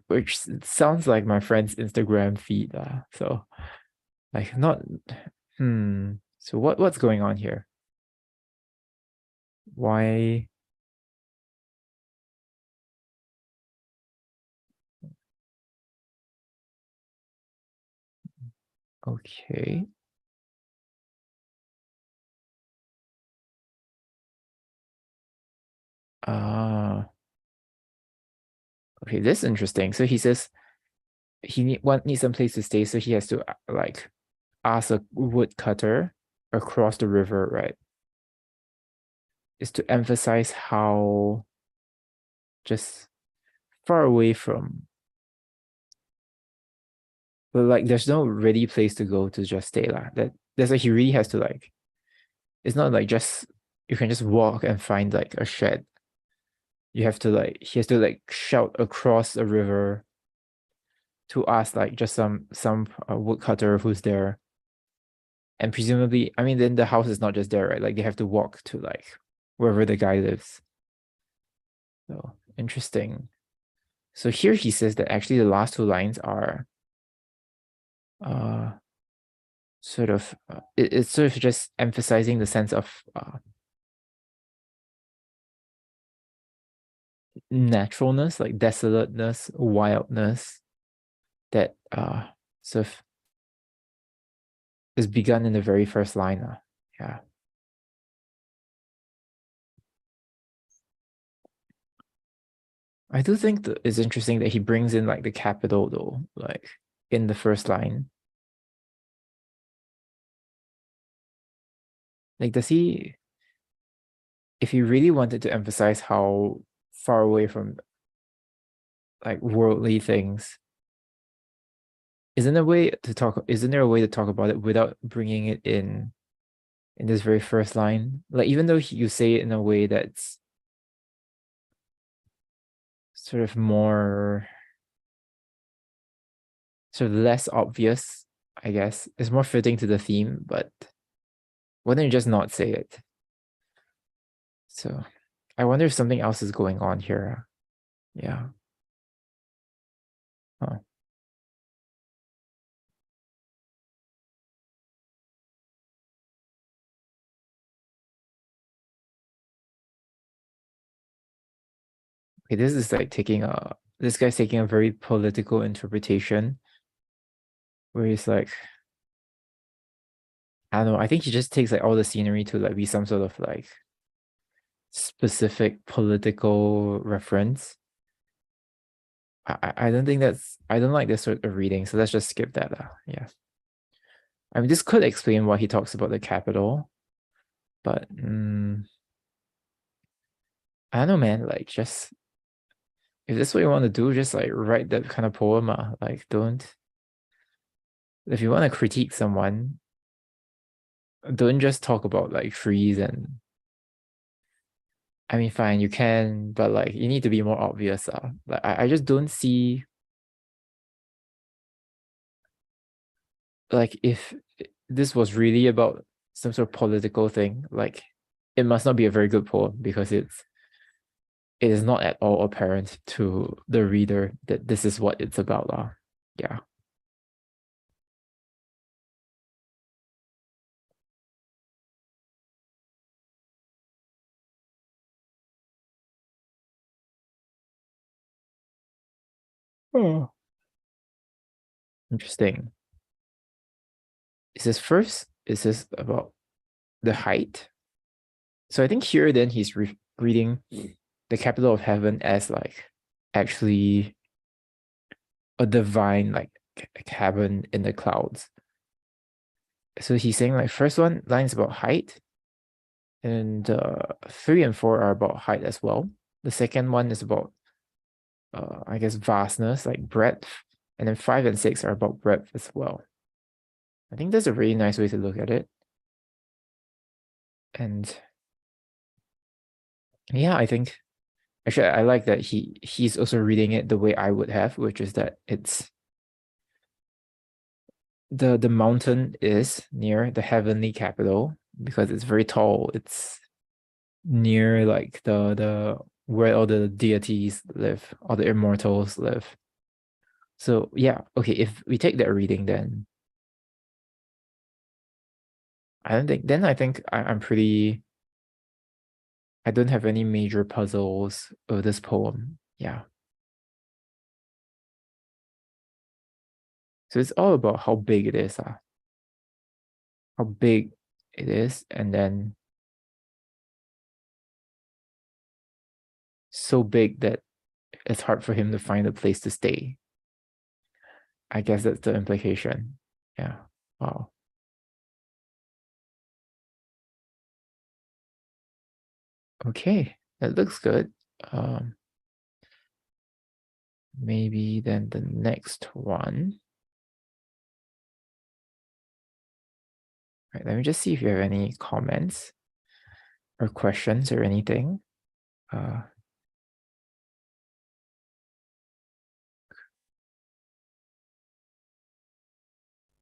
which sounds like my friend's Instagram feed. So like not So what's going on here? Why? Okay. Ah, okay, this is interesting. So he says he needs some place to stay, so he has to like ask a woodcutter across the river, right? Is to emphasize how just far away from, but like there's no ready place to go to just stay lah. That's like he really has to like, it's not like just you can just walk and find like a shed. You have to like, he has to like shout across a river to ask like just some woodcutter who's there. And presumably, I mean, then the house is not just there, right? Like they have to walk to like wherever the guy lives. So interesting. So here he says that actually the last 2 lines are sort of it's sort of just emphasizing the sense of naturalness, like desolateness, wildness that sort of is begun in the very first line. Yeah. I do think that it's interesting that he brings in like the capital though, like in the first line. Like, does he, if he really wanted to emphasize how far away from like worldly things, isn't there a way to talk about it without bringing it in this very first line? Like, even though you say it in a way that's sort of more, sort of less obvious, I guess, it's more fitting to the theme, but why don't you just not say it? So I wonder if something else is going on here. Yeah. Huh. Okay, this guy's taking a very political interpretation where he's like, I don't know, I think he just takes like all the scenery to like be some sort of like specific political reference. I don't think I don't like this sort of reading, so let's just skip that. Yeah. I mean, this could explain why he talks about the capital, but I don't know, man. Like, just if this is what you want to do, just like write that kind of poem. Like, don't, if you want to critique someone, don't just talk about like trees and, I mean, fine, you can, but like you need to be more obvious. Like I just don't see, like, if this was really about some sort of political thing, like it must not be a very good poem because it is not at all apparent to the reader that this is what it's about. Yeah. Oh. Interesting. Is this about the height? So I think here then he's reading the capital of heaven as like actually a divine like cabin in the clouds. So he's saying like first one line is about height, and 3 and 4 are about height as well. The second one is about I guess vastness, like breadth, and then 5 and 6 are about breadth as well. I think that's a really nice way to look at it. And yeah, I think actually I like that he's also reading it the way I would have, which is that it's the mountain is near the heavenly capital because it's very tall. It's near like the where all the deities live, all the immortals live. So yeah, okay, if we take that reading, then I think I'm pretty, I don't have any major puzzles of this poem. Yeah. So it's all about how big it is, how big it is, and then so big that it's hard for him to find a place to stay. I guess that's the implication. Yeah. Wow. Okay, that looks good. Maybe then the next one. Right, let me just see if you have any comments or questions or anything.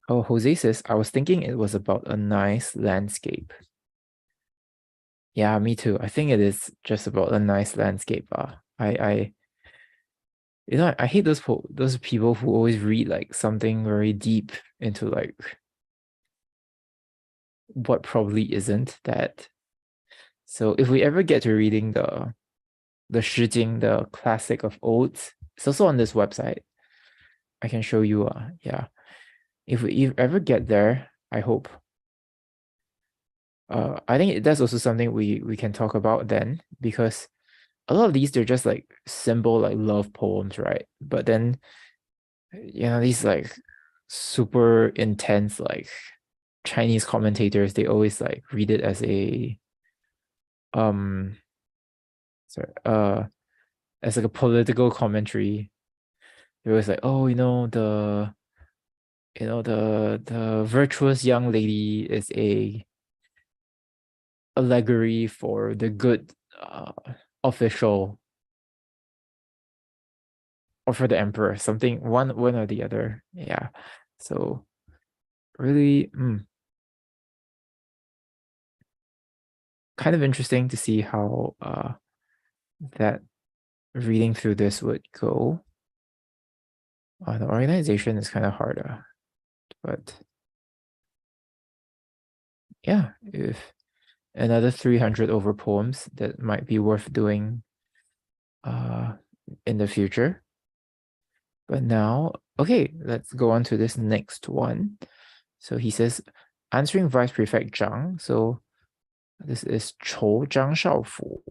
Oh, Jose says, I was thinking it was about a nice landscape. Yeah, me too. I think it is just about a nice landscape. I hate those people who always read like something very deep into like what probably isn't that. So if we ever get to reading the Shi Jing, the classic of odes. It's also on this website. I can show you. Yeah, if we ever get there, I hope. I think that's also something we can talk about then, because a lot of these, they're just like simple like love poems, right? But then these like super intense like Chinese commentators, they always like read it as a um sorry as like a political commentary. They're always like, oh, the virtuous young lady is a allegory for the good official, or for the emperor, something one or the other. Yeah. So really kind of interesting to see how that reading through this would go. The organization is kind of harder, but yeah, if another 300 over poems that might be worth doing in the future. But now, okay, let's go on to this next one. So he says, answering Vice Prefect Zhang. So this is 仇张少府，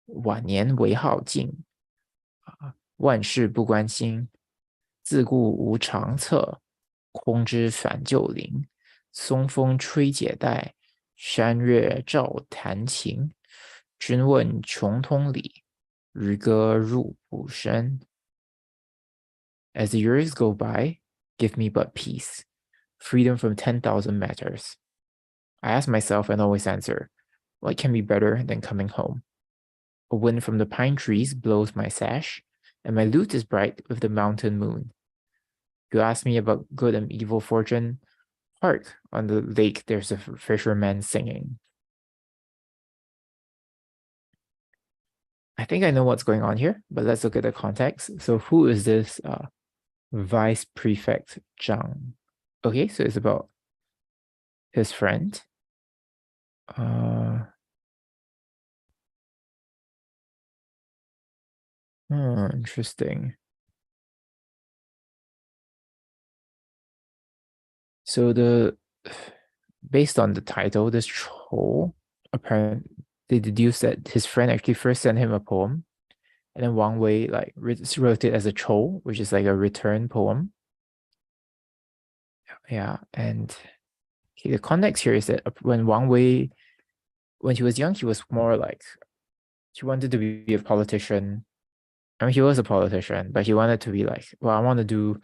晚年为好静，万事不关心，自顾无长策，空知返旧林。松风吹解带，山月照弹琴。君问穷通理，渔歌入浦深。As the years go by, give me but peace, freedom from 10,000 matters. I ask myself and always answer, what can be better than coming home? A wind from the pine trees blows my sash, and my lute is bright with the mountain moon. You ask me about good and evil fortune. Hark, on the lake there's a fisherman singing. I think I know what's going on here, but let's look at the context. So who is this Vice Prefect Zhang? Okay, so it's about his friend. Interesting. So based on the title, this troll, apparently they deduce that his friend actually first sent him a poem, and then Wang Wei like wrote it as a troll, which is like a return poem. Yeah, and okay, the context here is that when Wang Wei, when he was young, he was more like he wanted to be a politician. I mean, he was a politician, but he wanted to be like, well, I want to do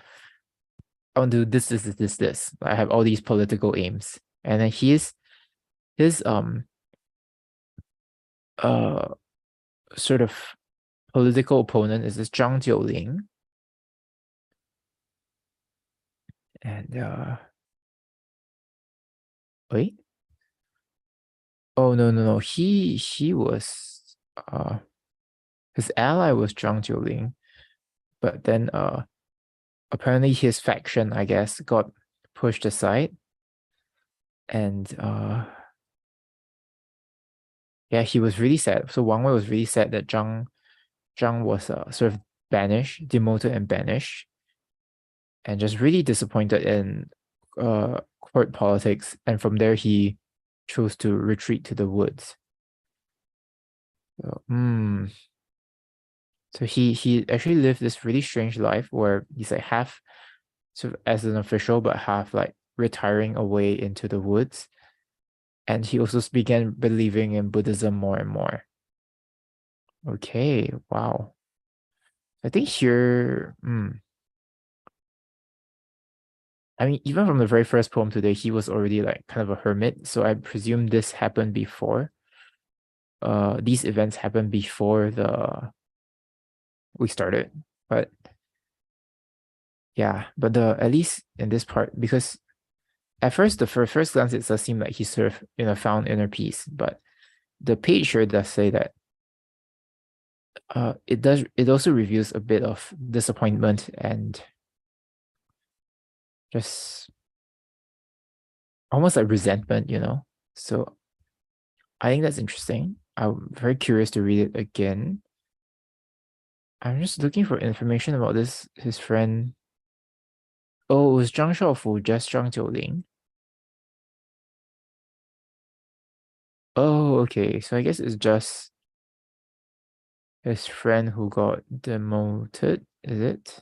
this. I have all these political aims. And then his sort of political opponent is this Zhang Jiuling. And wait. Oh no. He was his ally was Zhang Jiuling, but then apparently his faction, I guess, got pushed aside. And yeah, he was really sad. So Wang Wei was really sad that Zhang was sort of banished, demoted and banished, and just really disappointed in court politics. And from there, he chose to retreat to the woods. So he actually lived this really strange life where he's like half sort of as an official, but half like retiring away into the woods. And he also began believing in Buddhism more and more. Okay, wow. I think here, I mean, even from the very first poem today, he was already like kind of a hermit. So I presume this happened before. These events happened before we started. But yeah, but at least in this part, because at first, the first glance, it does seem like he sort of found inner peace. But the page here does say that it also reveals a bit of disappointment and just almost like resentment. So I think that's interesting. I'm very curious to read it again. I'm just looking for information about his friend. Oh, it was Zhang Shaofu, just Zhang Jiuling. Oh, okay. So I guess it's just his friend who got demoted, is it?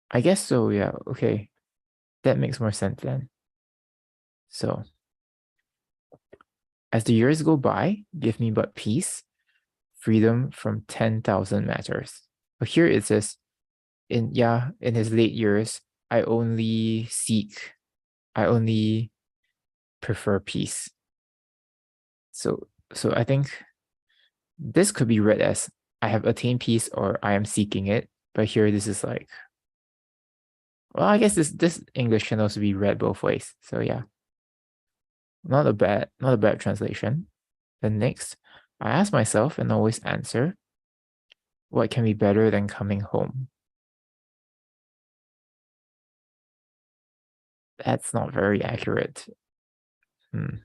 I guess so, yeah. Okay. That makes more sense then. So, as the years go by, give me but peace, freedom from 10,000 matters. But here it says, in his late years, I only prefer peace. So I think this could be read as I have attained peace or I am seeking it. But here this is like, well, I guess this English can also be read both ways. So yeah, not a bad translation. Then next, I ask myself and always answer, what can be better than coming home? That's not very accurate. Hmm.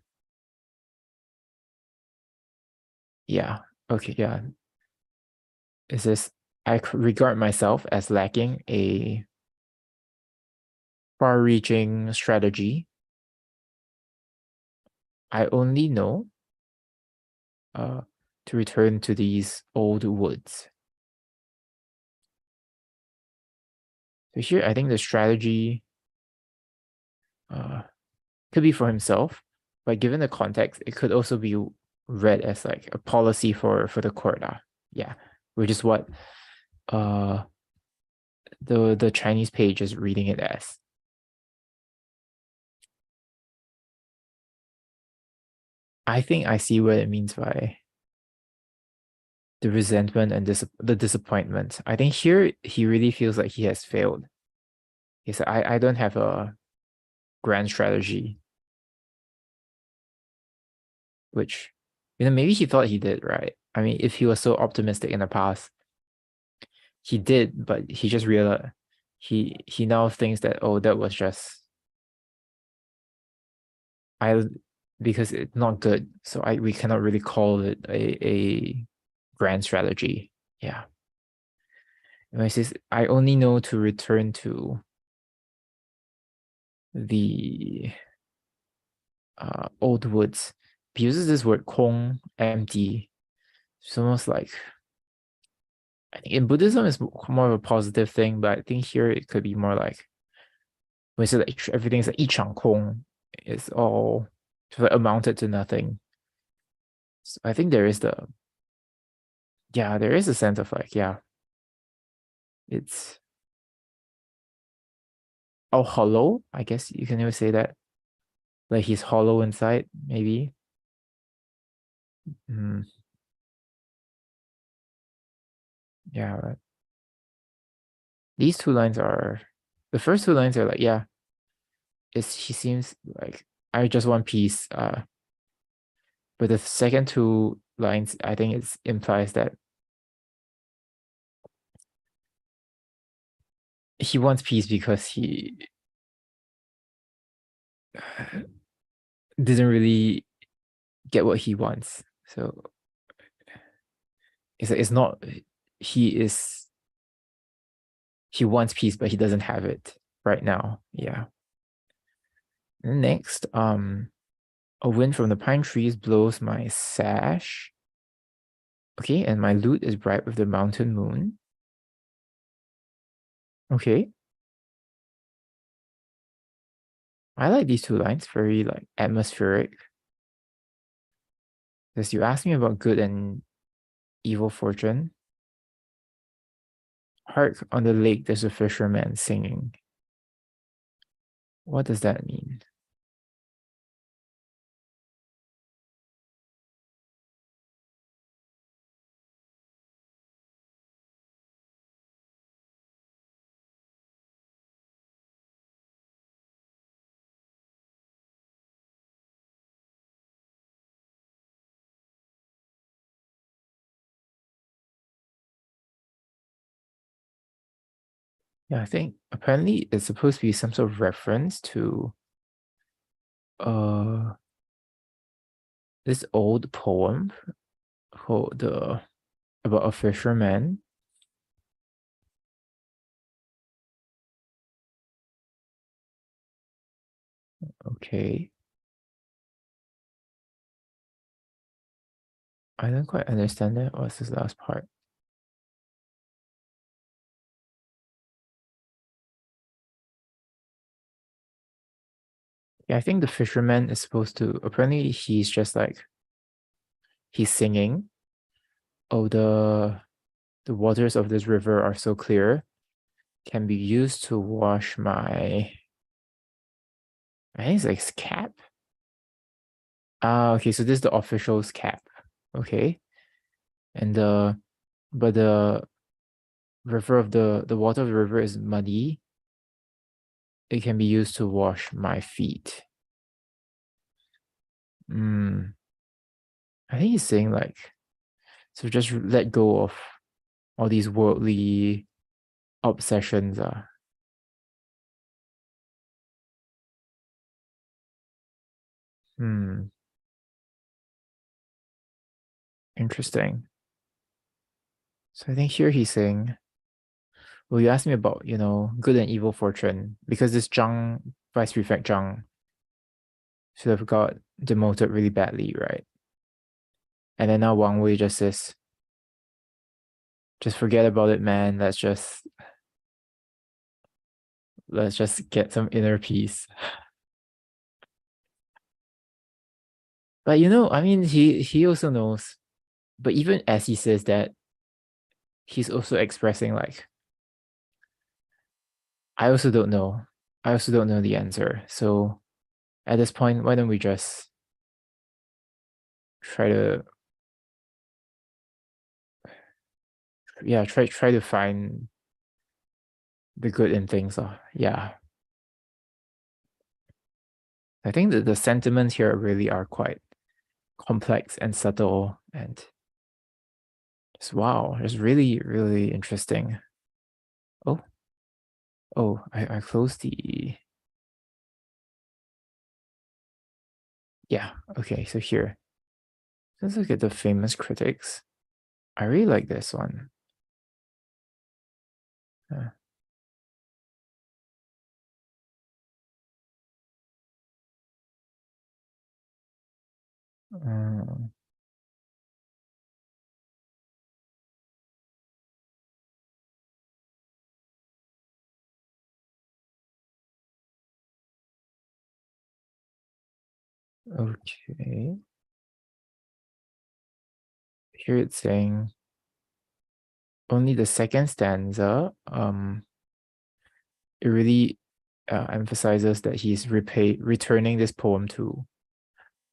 Yeah. Okay. Yeah. It says I regard myself as lacking a far-reaching strategy. I only know uh, to return to these old woods. So here, I think the strategy uh, could be for himself, but given the context, it could also be read as like a policy for the court. Yeah, which is what uh, the Chinese page is reading it as. I think I see what it means by the resentment and the disappointment. I think here he really feels like he has failed. He said, I don't have a grand strategy, which, maybe he thought he did, right? I mean, if he was so optimistic in the past, he did, but he just realized he now thinks that, oh, that was just I because it's not good. So we cannot really call it a grand strategy. Yeah. And he says, I only know to return to the old woods. He uses this word kong, empty. It's almost like, I think in Buddhism it's more of a positive thing, but I think here it could be more like when you say like everything is like 一场空, it's all sort of amounted to nothing. So I think there is a sense of like, yeah, it's all hollow. I guess you can even say that. Like he's hollow inside, maybe. Mm, yeah, right. These two lines are the first two lines are like, yeah, he seems like I just want peace. But the second two lines, I think it implies that he wants peace because he didn't really get what he wants. So it's not he is he wants peace, but he doesn't have it right now. Yeah. Next, a wind from the pine trees blows my sash. Okay, and my lute is bright with the mountain moon. Okay. I like these two lines, very like atmospheric. Because you asked me about good and evil fortune. Hark on the lake, there's a fisherman singing. What does that mean? Yeah, I think apparently it's supposed to be some sort of reference to uh this old poem called about a fisherman. Okay. I don't quite understand it. What's this last part? Yeah, I think the fisherman is supposed to, apparently he's just like, he's singing. Oh, the waters of this river are so clear, can be used to wash my, I think it's like cap. Ah, okay, so this is the official's cap. Okay. And but the river of the water of the river is muddy. It can be used to wash my feet. I think he's saying like, so just let go of all these worldly obsessions. Interesting. So I think here he's saying, well, you asked me about, good and evil fortune, because this Zhang, Vice Prefect Zhang, should have got demoted really badly, right? And then now Wang Wei just says, just forget about it, man. Let's just get some inner peace. But I mean, he also knows. But even as he says that, he's also expressing like, I also don't know. I also don't know the answer. So at this point, why don't we just try to, try to find the good in things. Yeah. I think that the sentiments here really are quite complex and subtle and just wow, it's really, really interesting. Oh, I closed the, yeah, okay, so here. Let's look at the famous critics. I really like this one. Uh, um, okay. Here it's saying only the second stanza, it really emphasizes that he's returning this poem to,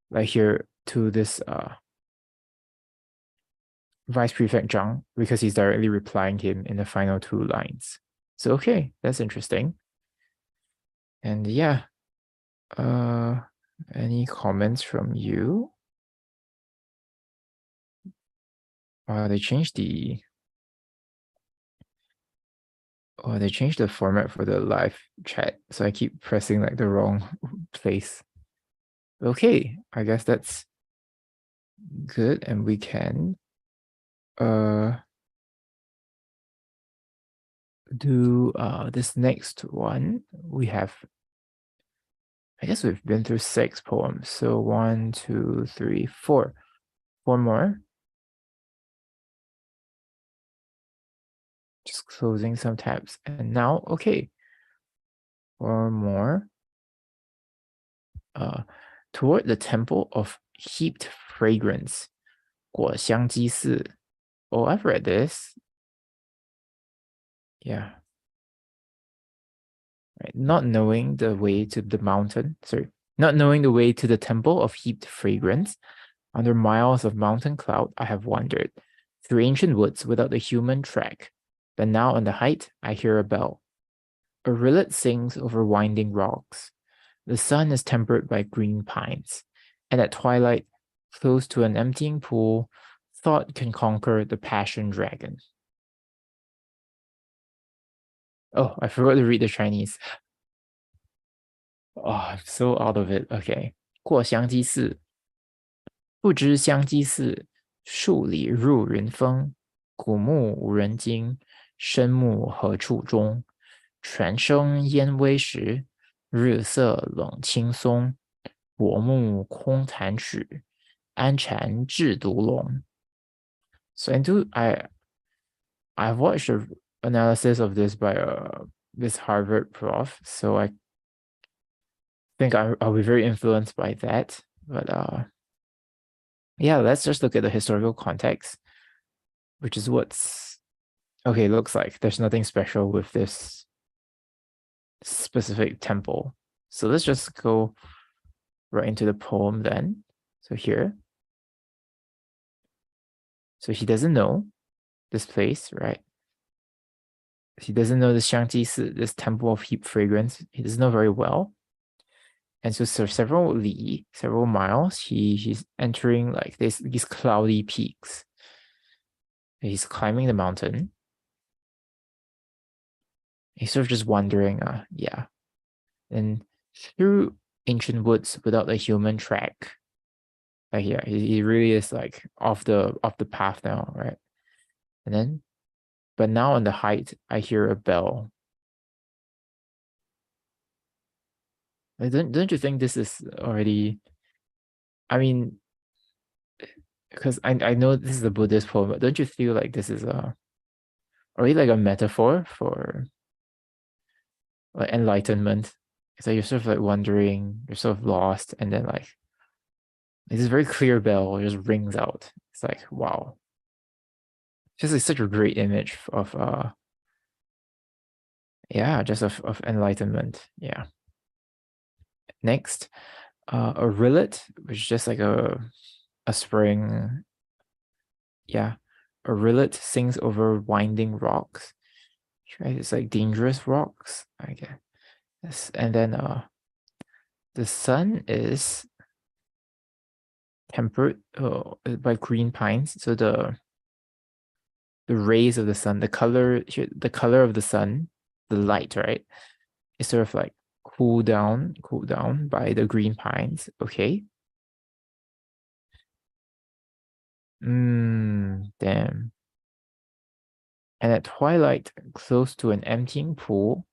like here, to this Vice Prefect Zhang, because he's directly replying him in the final two lines. So okay, that's interesting. And yeah, any comments from you? They changed the format for the live chat, so I keep pressing like the wrong place. Okay, I guess that's good, and we can do this next one. We have, I guess we've been through 6 poems, so 1, 2, 3, 4 more. Just closing some tabs, and now okay, 4 more. Toward the temple of heaped fragrance, 果香鸡寺. Oh, I've read this. Yeah. Right. Not knowing the way to the mountain, not knowing the way to the temple of heaped fragrance, under miles of mountain cloud, I have wandered through ancient woods without a human track. But now on the height, I hear a bell. A rillet sings over winding rocks. The sun is tempered by green pines, and at twilight, close to an emptying pool, thought can conquer the passion dragon. Oh, I forgot to read the Chinese. Oh, I'm so out of it. Okay. 过香积寺.不知香积寺，数里入云峰。古木无人惊，深木何处钟？泉声烟微时，日色冷青松。薄暮空残曲，安禅制毒龙。So I've watched an analysis of this by this Harvard prof, so I think I'll be very influenced by that. But yeah, let's just look at the historical context, which is what's okay. Looks like there's nothing special with this specific temple. So let's just go right into the poem then. So here, so he doesn't know this place, right? He doesn't know the Xiangji Si, this temple of heap fragrance. He doesn't know very well. And so several li, several miles, he's entering like these cloudy peaks. He's climbing the mountain. He's sort of just wandering, yeah. And through ancient woods without a human track. Like yeah, he really is like off the path now, right? And then, but now on the height, I hear a bell. Like, don't you think this is already? I mean, because I know this is a Buddhist poem, but don't you feel like this is already like a metaphor for like enlightenment? So you're sort of like wondering, you're sort of lost, and then like this very clear bell just rings out. It's like wow, just like such a great image of yeah, just of enlightenment. Yeah. Next, a rillet, which is just like a spring. Yeah, a rillet sings over winding rocks. Right, it's like dangerous rocks, I guess. Yes. And then the sun is tempered by green pines. So the rays of the sun, the color of the sun, the light, right, is sort of like cooled down by the green pines. Okay. Damn. And at twilight, close to an emptying pool,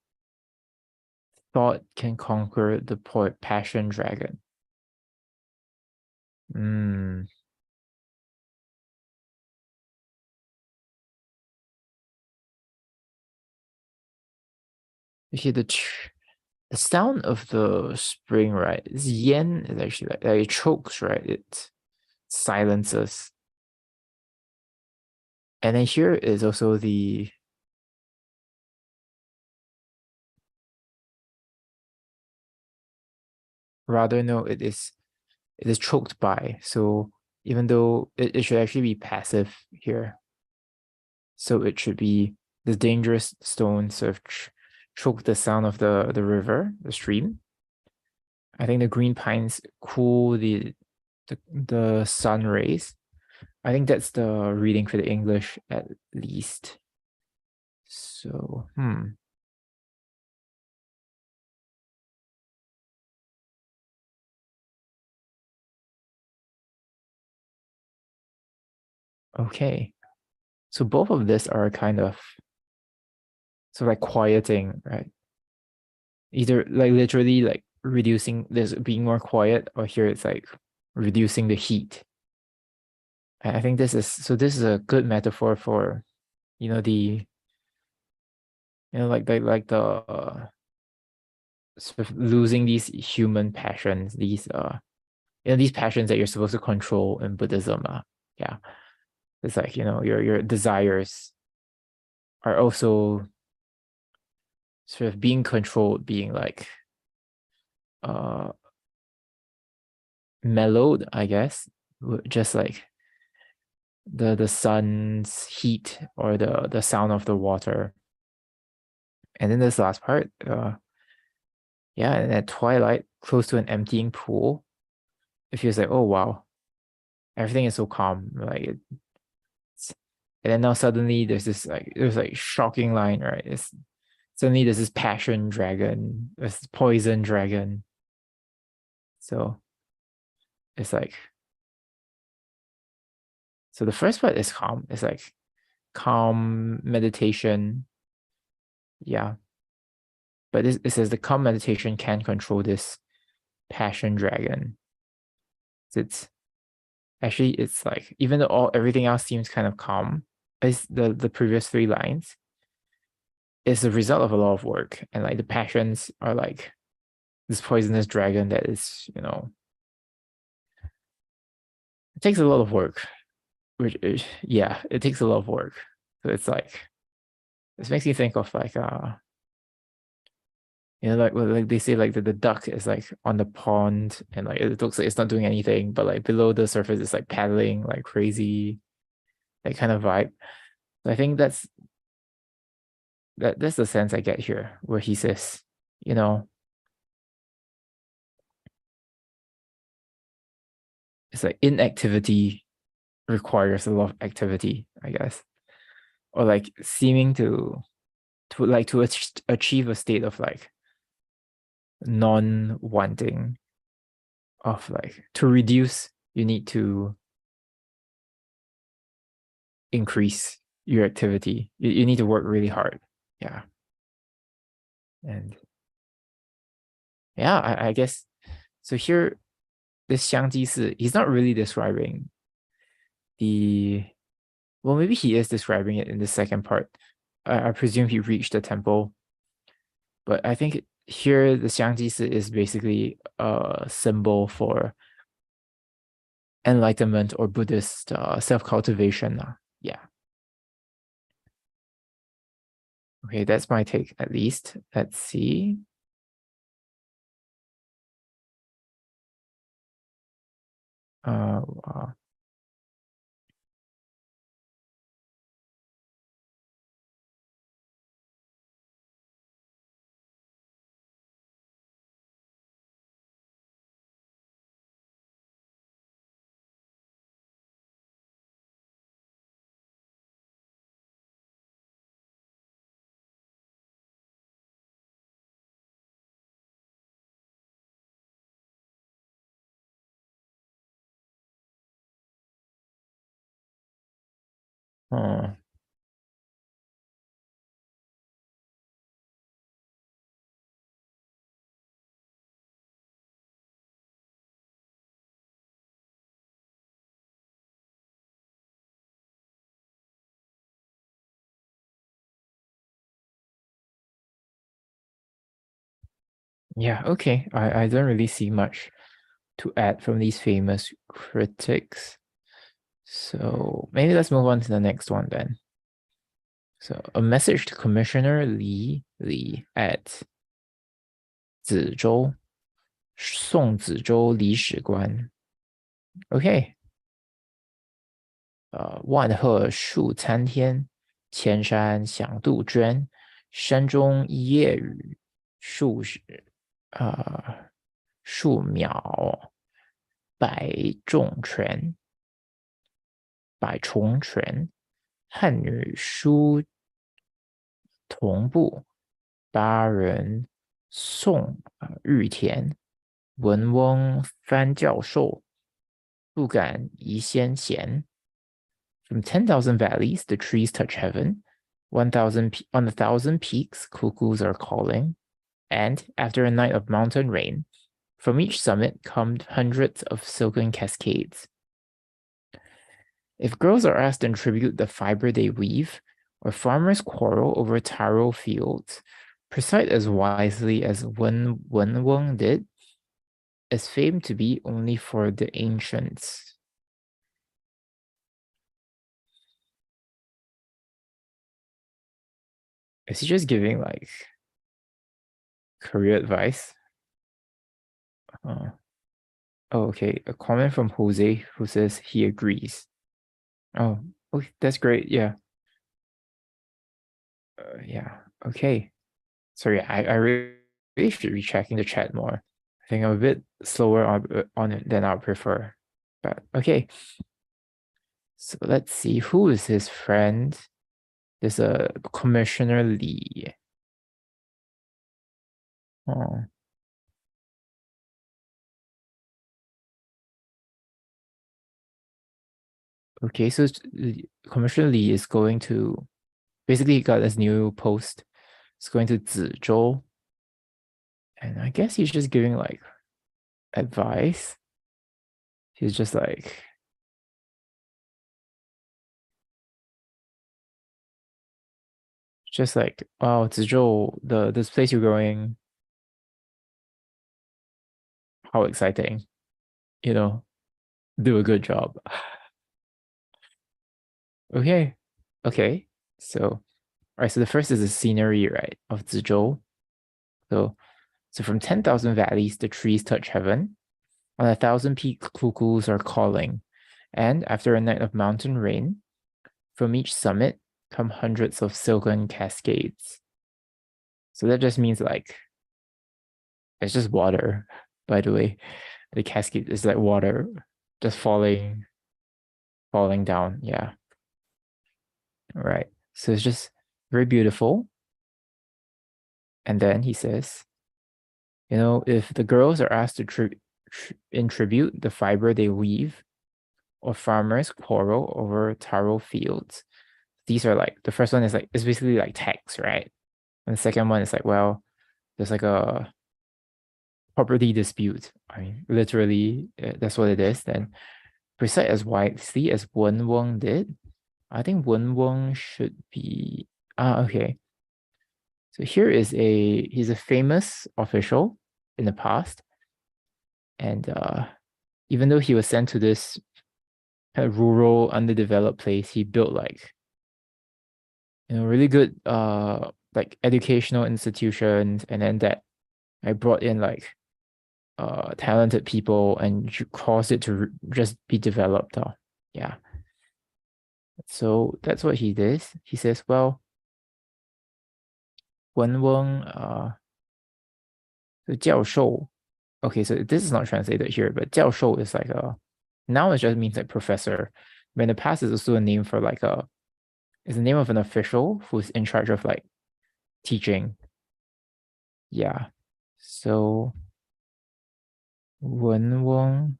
thought can conquer the passion dragon. You hear the sound of the spring, right? This yen is actually like it chokes, right? It silences. And then here is also the rather no, it is choked by. So even though it should actually be passive here. So it should be the dangerous stones sort of choke the sound of the river, the stream. I think the green pines cool the sun rays. I think that's the reading for the English at least. So, okay. So both of this are kind of so like quieting, right? Either like literally like reducing this being more quiet, or here it's like reducing the heat. I think this is a good metaphor for, the like the sort of losing these human passions, these these passions that you're supposed to control in Buddhism. Yeah, it's like your desires are also sort of being controlled, being like uh mellowed, I guess, just like the sun's heat or the sound of the water. And then this last part, yeah, and at twilight, close to an emptying pool, it feels like, oh wow, everything is so calm. Like and then now suddenly there's like shocking line, right? Suddenly there's this passion dragon, this poison dragon. So it's like So the first part is calm. It's like calm meditation. Yeah. But it says the calm meditation can control this passion dragon. It's actually, it's like, even though everything else seems kind of calm, is the previous three lines is the result of a lot of work. And like the passions are like this poisonous dragon that is, it takes a lot of work. Which is, yeah, it takes a lot of work. So it's like, this makes me think of like like they say like the duck is like on the pond and like it looks like it's not doing anything, but like below the surface it's like paddling like crazy, that kind of vibe. So I think that's the sense I get here, where he says, you know, it's like inactivity requires a lot of activity, I guess. Or like seeming to achieve a state of like non-wanting, of like to reduce, you need to increase your activity. You need to work really hard. Yeah. And yeah, I guess so here, this Xiang Ji Si, he's not really describing the, well, maybe he is describing it in the second part. I presume he reached the temple, but I think here the Xiang Ji Si is basically a symbol for enlightenment or Buddhist self-cultivation. Yeah. Okay, that's my take at least. Let's see. Wow. Oh, yeah, okay. I don't really see much to add from these famous critics. So maybe let's move on to the next one then. So a message to Commissioner Li at 梓州，宋梓州李史官。Okay. 万壑树参天，千山响杜鹃。山中一夜雨，树苗百重泉。百重泉。汉女书同步，八人诵玉田。文翁翻教授，不敢移先贤。From 10,000 valleys, the trees touch heaven. 1,000 on 1,000 peaks, cuckoos are calling. And after a night of mountain rain, from each summit come hundreds of silken cascades. If girls are asked to contribute the fiber they weave, or farmers quarrel over taro fields, preside as wisely as Wen Weng did, is famed to be only for the ancients. Is he just giving like career advice? Oh, okay. A comment from Jose who says he agrees. Oh, okay, that's great. Yeah. Yeah. Okay. Sorry, I really should be checking the chat more. I think I'm a bit slower on it than I prefer. But okay. So let's see, who is his friend? There's a Commissioner Li. Oh, Okay, so Commissioner Lee is going to basically got this new post. It's going to Zizhou. And I guess he's just giving like advice. He's just like oh, Zizhou, this place you're going, how exciting. You know, do a good job. Okay. Okay. So, all right, so the first is the scenery, right, of Zizhou. So from 10,000 valleys, the trees touch heaven. On 1,000 peak, cuckoos are calling. And after a night of mountain rain, from each summit come hundreds of silken cascades. So that just means like, it's just water, by the way. The cascade is like water just falling down. Yeah. All right. So it's just very beautiful. And then he says, if the girls are asked to in tribute the fiber they weave, or farmers quarrel over taro fields. These are like, the first one is like, it's basically like tax, right? And the second one is like, well, there's like a property dispute. I mean, literally, that's what it is. Then recite as wisely as Wen Weng did. I think Wen Weng should be, okay. So here is he's a famous official in the past. And even though he was sent to this kind of rural, underdeveloped place, he built like, really good like educational institutions, and then that I brought in like talented people and caused it to just be developed. Yeah. So that's what he did. He says, well, Wen Weng, the 教授. Okay, so this is not translated here, but 教授 is like now it just means like professor. But in the past, it's also a name for like it's the name of an official who's in charge of like teaching. Yeah. So Wen Weng,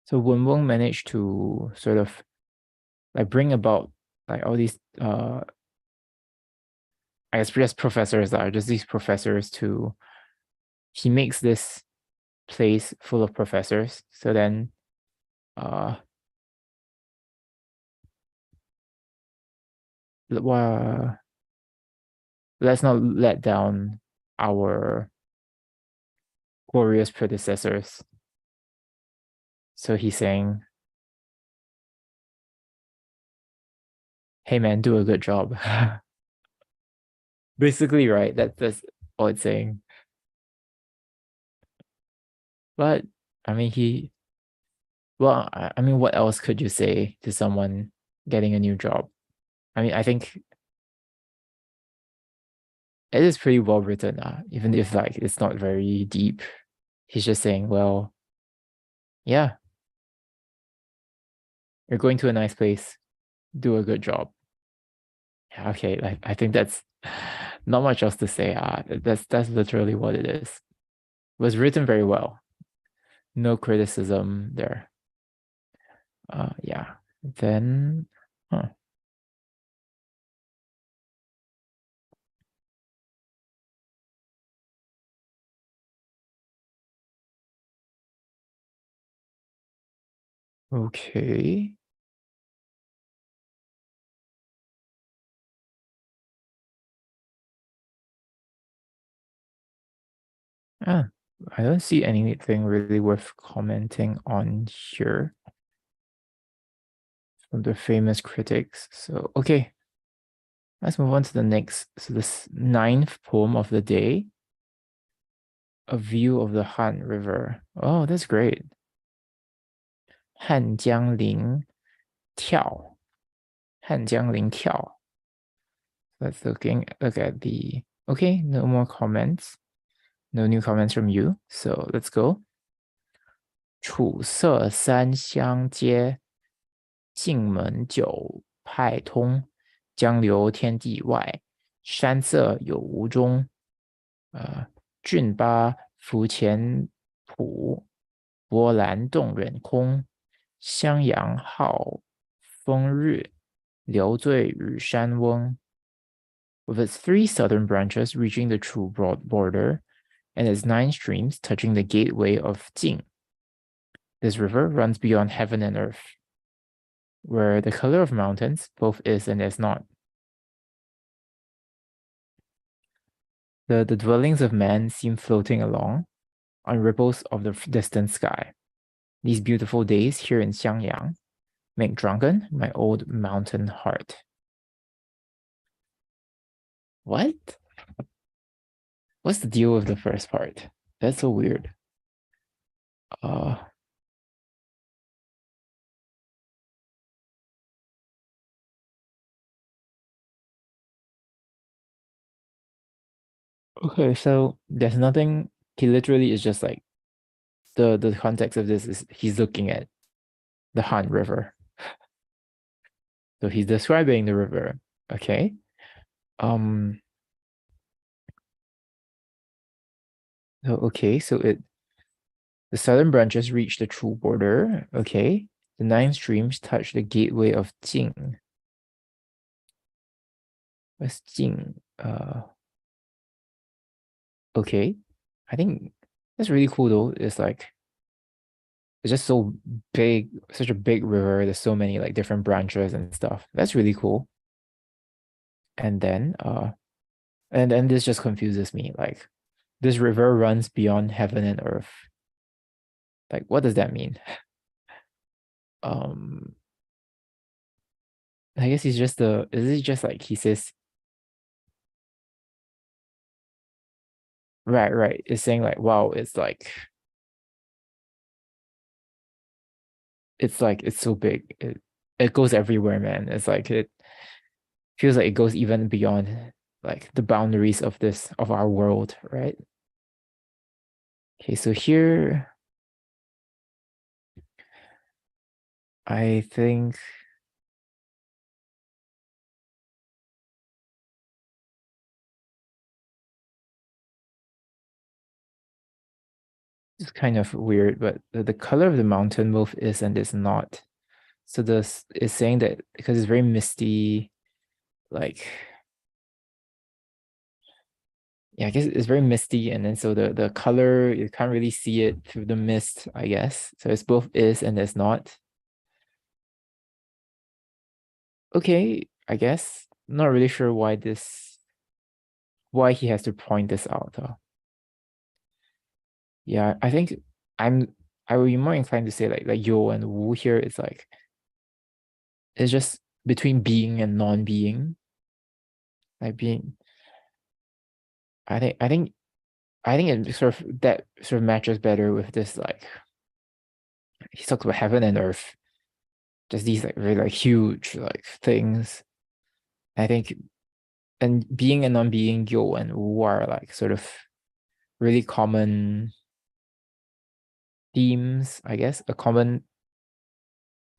so Wen Weng managed to sort of like bring about like all these I guess just professors that are just these professors to he makes this place full of professors. So then well, let's not let down our glorious predecessors. So he's saying, hey man, do a good job. Basically, right? That's all it's saying. But I mean, well, I mean, what else could you say to someone getting a new job? I mean, I think it is pretty well written, even if like it's not very deep. He's just saying, well, yeah, you're going to a nice place, do a good job. Yeah, okay, I think that's not much else to say. That's literally what it is. It was written very well. No criticism there. Yeah. Then, huh. Okay. Ah, I don't see anything really worth commenting on here from the famous critics. So, okay, let's move on to the next. So, this 9th poem of the day, A View of the Han River. Oh, that's great. Han Jiang Ling Tiao. Han Jiang Ling Tiao. Let's look at the, okay, no more comments. No new comments from you. So let's go. 楚色三相接，晋门九派通。江流天地外，山色有无中。峻巴浮前浦，波澜动人空，襄阳好风日，流醉与山翁. With its 3 southern branches reaching the true broad border, and its 9 streams touching the gateway of Jing. This river runs beyond heaven and earth, where the color of mountains both is and is not. The dwellings of man seem floating along on ripples of the distant sky. These beautiful days here in Xiangyang make drunken my old mountain heart. What? What's the deal with the first part? That's so weird. Okay, so there's nothing. He literally is just like the context of this is he's looking at the Han River. So he's describing the river. Okay. So the southern branches reach the true border. Okay. The 9 streams touch the gateway of Jing. What's Jing? Okay. I think that's really cool though. It's just so big, such a big river. There's so many like different branches and stuff. That's really cool. And then this just confuses me. Like this river runs beyond heaven and earth. Like what does that mean? Um I guess is it just like he says right. It's saying like wow, it's so big. It goes everywhere, man. It's like it feels like it goes even beyond like the boundaries of our world, right? Okay, so here I think it's kind of weird, but the color of the mountain both is and is not. So this is saying that because it's very misty, like yeah, I guess it's very misty, and then so the color you can't really see it through the mist, I guess. So it's both is and is not. Okay, I guess. Not really sure why he has to point this out though. Yeah, I think I'm I would be more inclined to say like Yo and Wu here is like it's just between being and non-being. Like being I think it sort of that sort of matches better with this like he talks about heaven and earth, just these like very like huge like things. I think and being and non-being Yo and Wu are like sort of really common themes, I guess, a common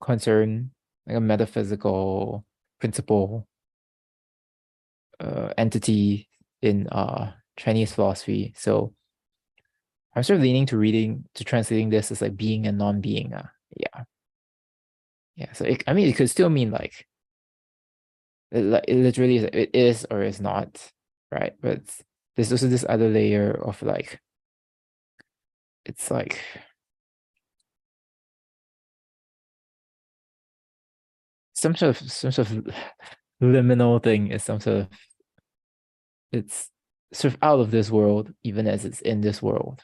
concern, like a metaphysical principle, entity in Chinese philosophy. So I'm sort of leaning to translating this as like being and non-being. Yeah, yeah. So I mean, it could still mean like it literally is, it is or is not, right? But there's also this other layer of like it's like some sort of liminal thing is some sort of it's sort of out of this world even as it's in this world,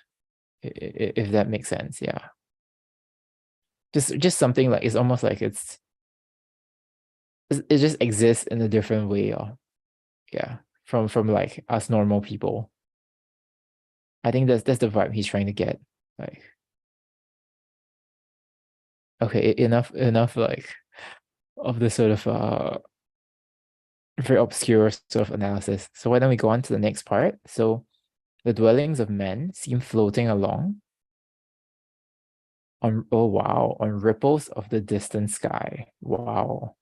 if that makes sense. Yeah, just something like it's almost like it just exists in a different way. Yeah, from like us normal people. I think that's the vibe he's trying to get. Like okay, enough like of this sort of very obscure sort of analysis. So why don't we go on to the next part? So the dwellings of men seem floating along on oh wow, on ripples of the distant sky. Wow.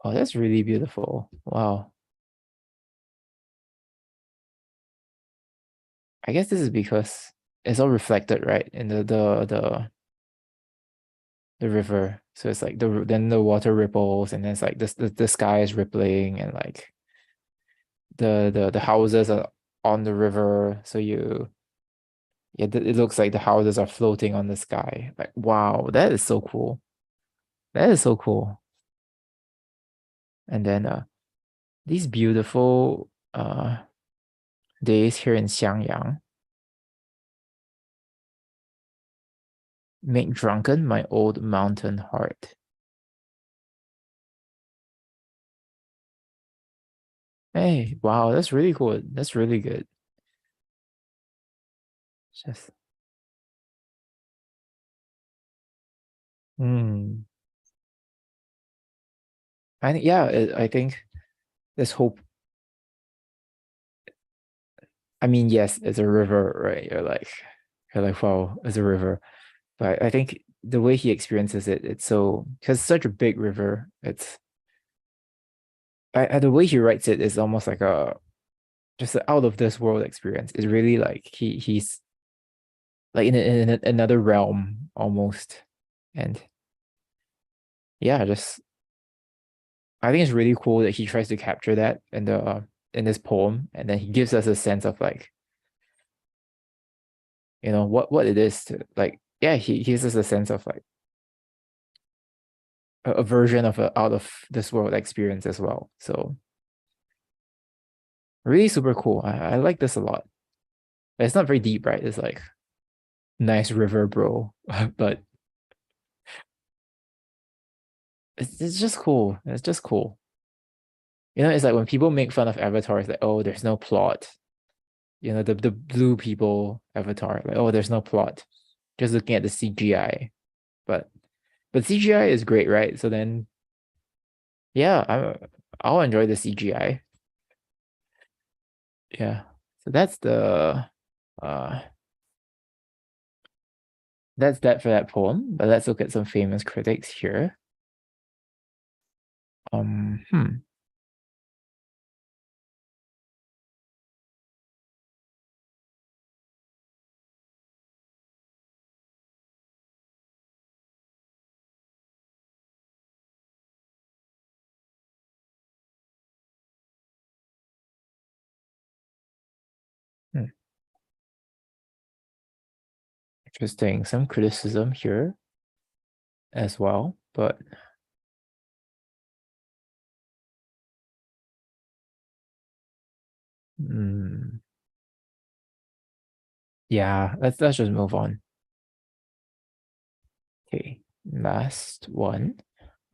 Oh, that's really beautiful. Wow. I guess this is because it's all reflected, right, in the river. So it's like then the water ripples, and then it's like the sky is rippling, and like the houses are on the river. So it looks like the houses are floating on the sky. Like, wow, that is so cool. That is so cool. And then these beautiful days here in Xiangyang make drunken my old mountain heart. Hey, wow, that's really cool. That's really good. Just hmm. I think this whole I mean, yes, it's a river, right? You're like, wow, it's a river. But I think the way he experiences it, it's so because it's such a big river. It's the way he writes it is almost like a just an out of this world experience. It's really like he's like in another realm almost, and yeah, just I think it's really cool that he tries to capture that in this poem, and then he gives us a sense of like what it is to like yeah he gives us a sense of like a version of a out of this world experience as well. So really super cool. I like this a lot. It's not very deep, right? It's like nice river, bro. But it's just cool. It's just cool. It's like when people make fun of Avatar, it's like, oh, there's no plot. The blue people Avatar, like, oh, there's no plot. Just looking at the CGI. But CGI is great, right? So then yeah, I'll enjoy the CGI. Yeah. So uh that's that for that poem. But let's look at some famous critics here. Um, hmm. hmm, Interesting. Some criticism here as well, but mm, yeah, let's just move on. Okay, last one.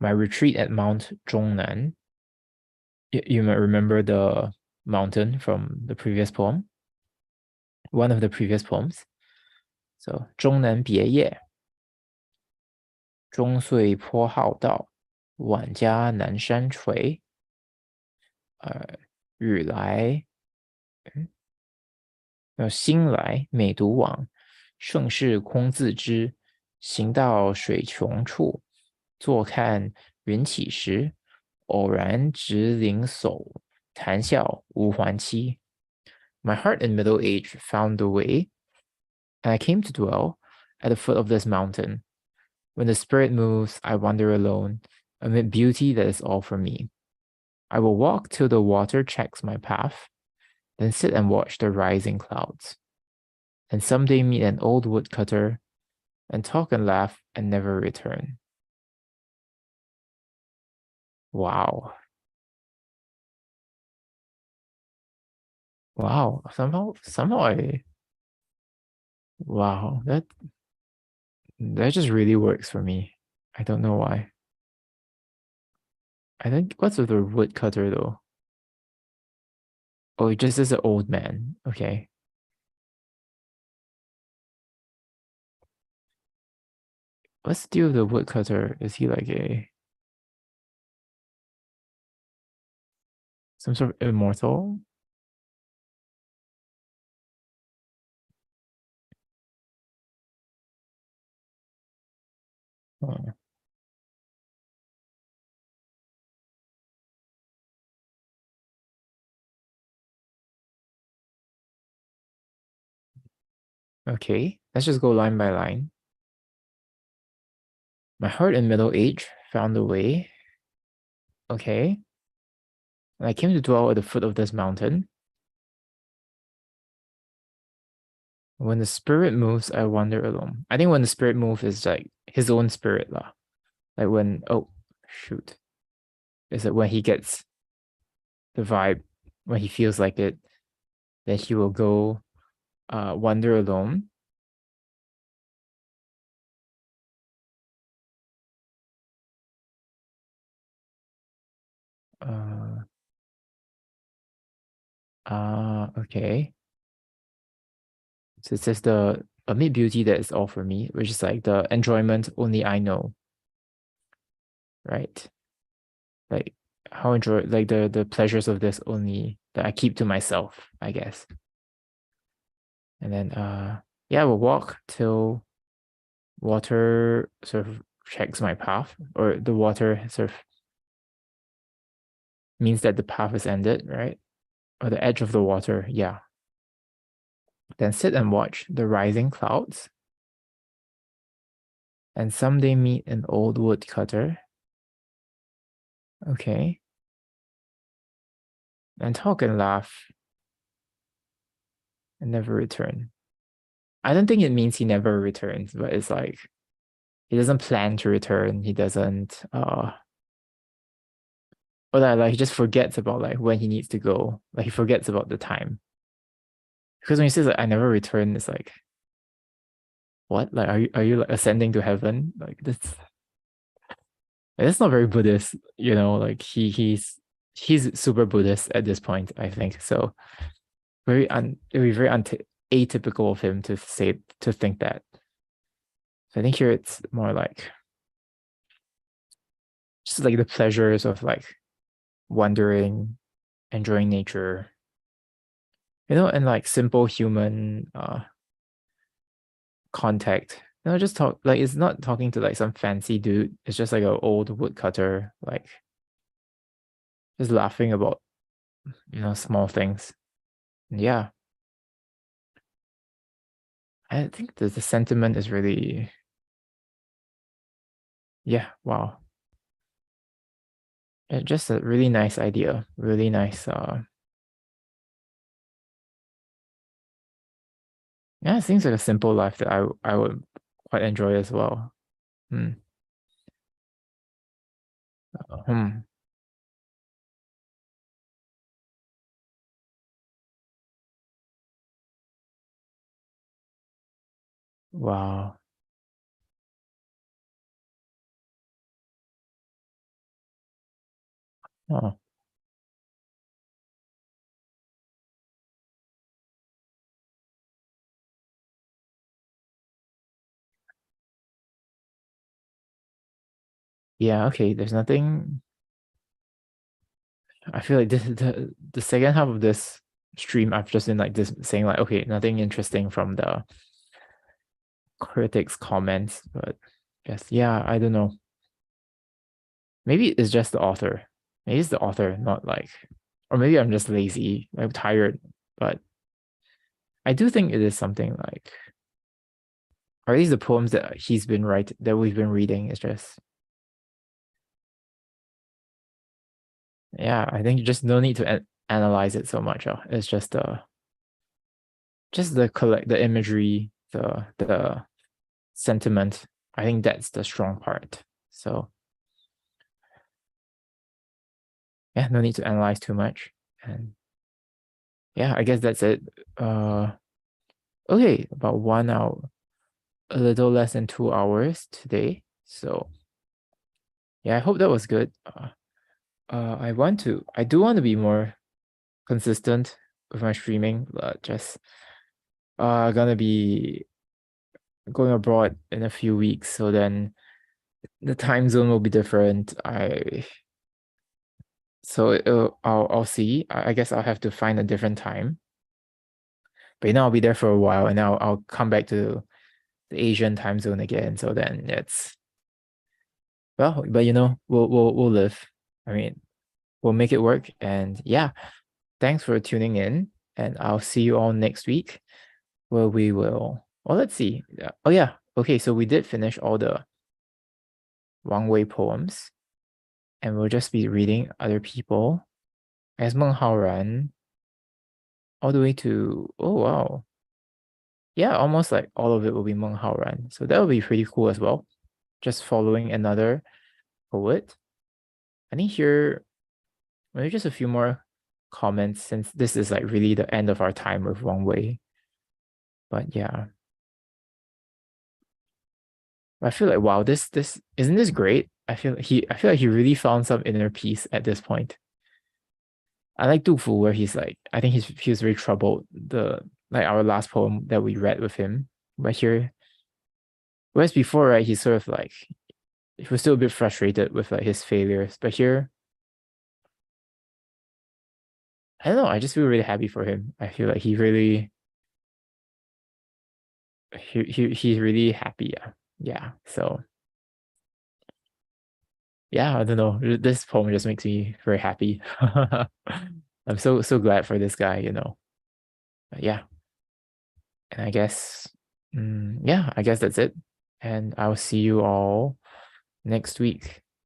My retreat at Mount Zhongnan. You might remember the mountain from the previous poem, one of the previous poems. So 终南别业，终岁颇好道，晚家南山陲。日来，兴来每独往，盛世空自知。行到水穷处，坐看云起时。偶然值林叟，谈笑无还期。My heart in middle age found the way, and I came to dwell at the foot of this mountain. When the spirit moves, I wander alone, amid beauty that is all for me. I will walk till the water checks my path, then sit and watch the rising clouds, and someday meet an old woodcutter, and talk and laugh and never return. Wow. Wow. Somehow wow, that just really works for me. I don't know why. I think what's with the woodcutter though? Oh, he just is an old man. Okay. What's the deal with the woodcutter? Is he like a some sort of immortal? Oh. Okay, let's just go line by line. My heart in middle age found a way. Okay. And I came to dwell at the foot of this mountain. When the spirit moves, I wander alone. I think when the spirit moves is like his own spirit lah. Like when, oh, shoot. Is it when he gets the vibe, when he feels like it, then he will go wander alone. Uh, okay. So it says the amid beauty that is all for me, which is like the enjoyment only I know, right? Like how enjoy like the pleasures of this only that I keep to myself, I guess. And then yeah, we'll walk till water sort of checks my path, or the water sort of means that the path is ended, right? Or the edge of the water, yeah. Then sit and watch the rising clouds, and someday meet an old woodcutter. Okay. And talk and laugh and never return. I don't think it means he never returns, but it's like he doesn't plan to return. He doesn't or that like he just forgets about like when he needs to go. Like he forgets about the time. Because when he says like I never return, it's like what? Like are you like ascending to heaven? Like that's not very Buddhist, you know, like he's super Buddhist at this point, I think. So it would be very atypical of him to think that. So I think here it's more like just like the pleasures of like wandering, enjoying nature, you know, and like simple human contact. You know, just talk like it's not talking to like some fancy dude. It's just like an old woodcutter, like just laughing about, you know, small things. Yeah. I think the sentiment is really, yeah, wow. Just a really nice idea. Really nice yeah, it seems like a simple life that I would quite enjoy as well. Hmm. Hmm. Wow. Oh, yeah, okay. There's nothing. I feel like this the second half of this stream, I've just been like this saying like, okay, nothing interesting from the critics' comments, but just yeah, I don't know. Maybe it's just the author. Maybe it's the author, not like, or maybe I'm just lazy, I'm tired. But I do think it is something like, or at least the poems that he's been writing, that we've been reading, is just yeah. I think you just no need to analyze it so much. It's just the collect the imagery, the sentiment. I think that's the strong part. So yeah, no need to analyze too much. And yeah, I guess that's it. Uh, okay, about 1 hour, a little less than 2 hours today. So yeah, I hope that was good. I do want to be more consistent with my streaming, but just gonna be going abroad in a few weeks, so then the time zone will be different. I'll see. I guess I'll have to find a different time. But you know, I'll be there for a while, and I'll come back to the Asian time zone again. So then it's well, but you know, we'll live. I mean, we'll make it work. And yeah, thanks for tuning in, and I'll see you all next week where we will Well, let's see. Oh yeah. Okay, so we did finish all the Wang Wei poems, and we'll just be reading other people. As Meng Haoran, all the way to, oh wow. Yeah, almost like all of it will be Meng Haoran. So that will be pretty cool as well. Just following another poet. I think here, maybe just a few more comments since this is like really the end of our time with Wang Wei. But yeah. I feel like wow, this isn't this great? I feel like he really found some inner peace at this point. I like Du Fu where he's like I think he was very troubled. The like our last poem that we read with him. But here whereas before, right, he's sort of like he was still a bit frustrated with like his failures. But here, I don't know, I just feel really happy for him. I feel like he's really happy, yeah. Yeah. So yeah, I don't know. This poem just makes me very happy. I'm so glad for this guy, you know. But yeah, and I guess, yeah, I guess that's it. And I'll see you all next week.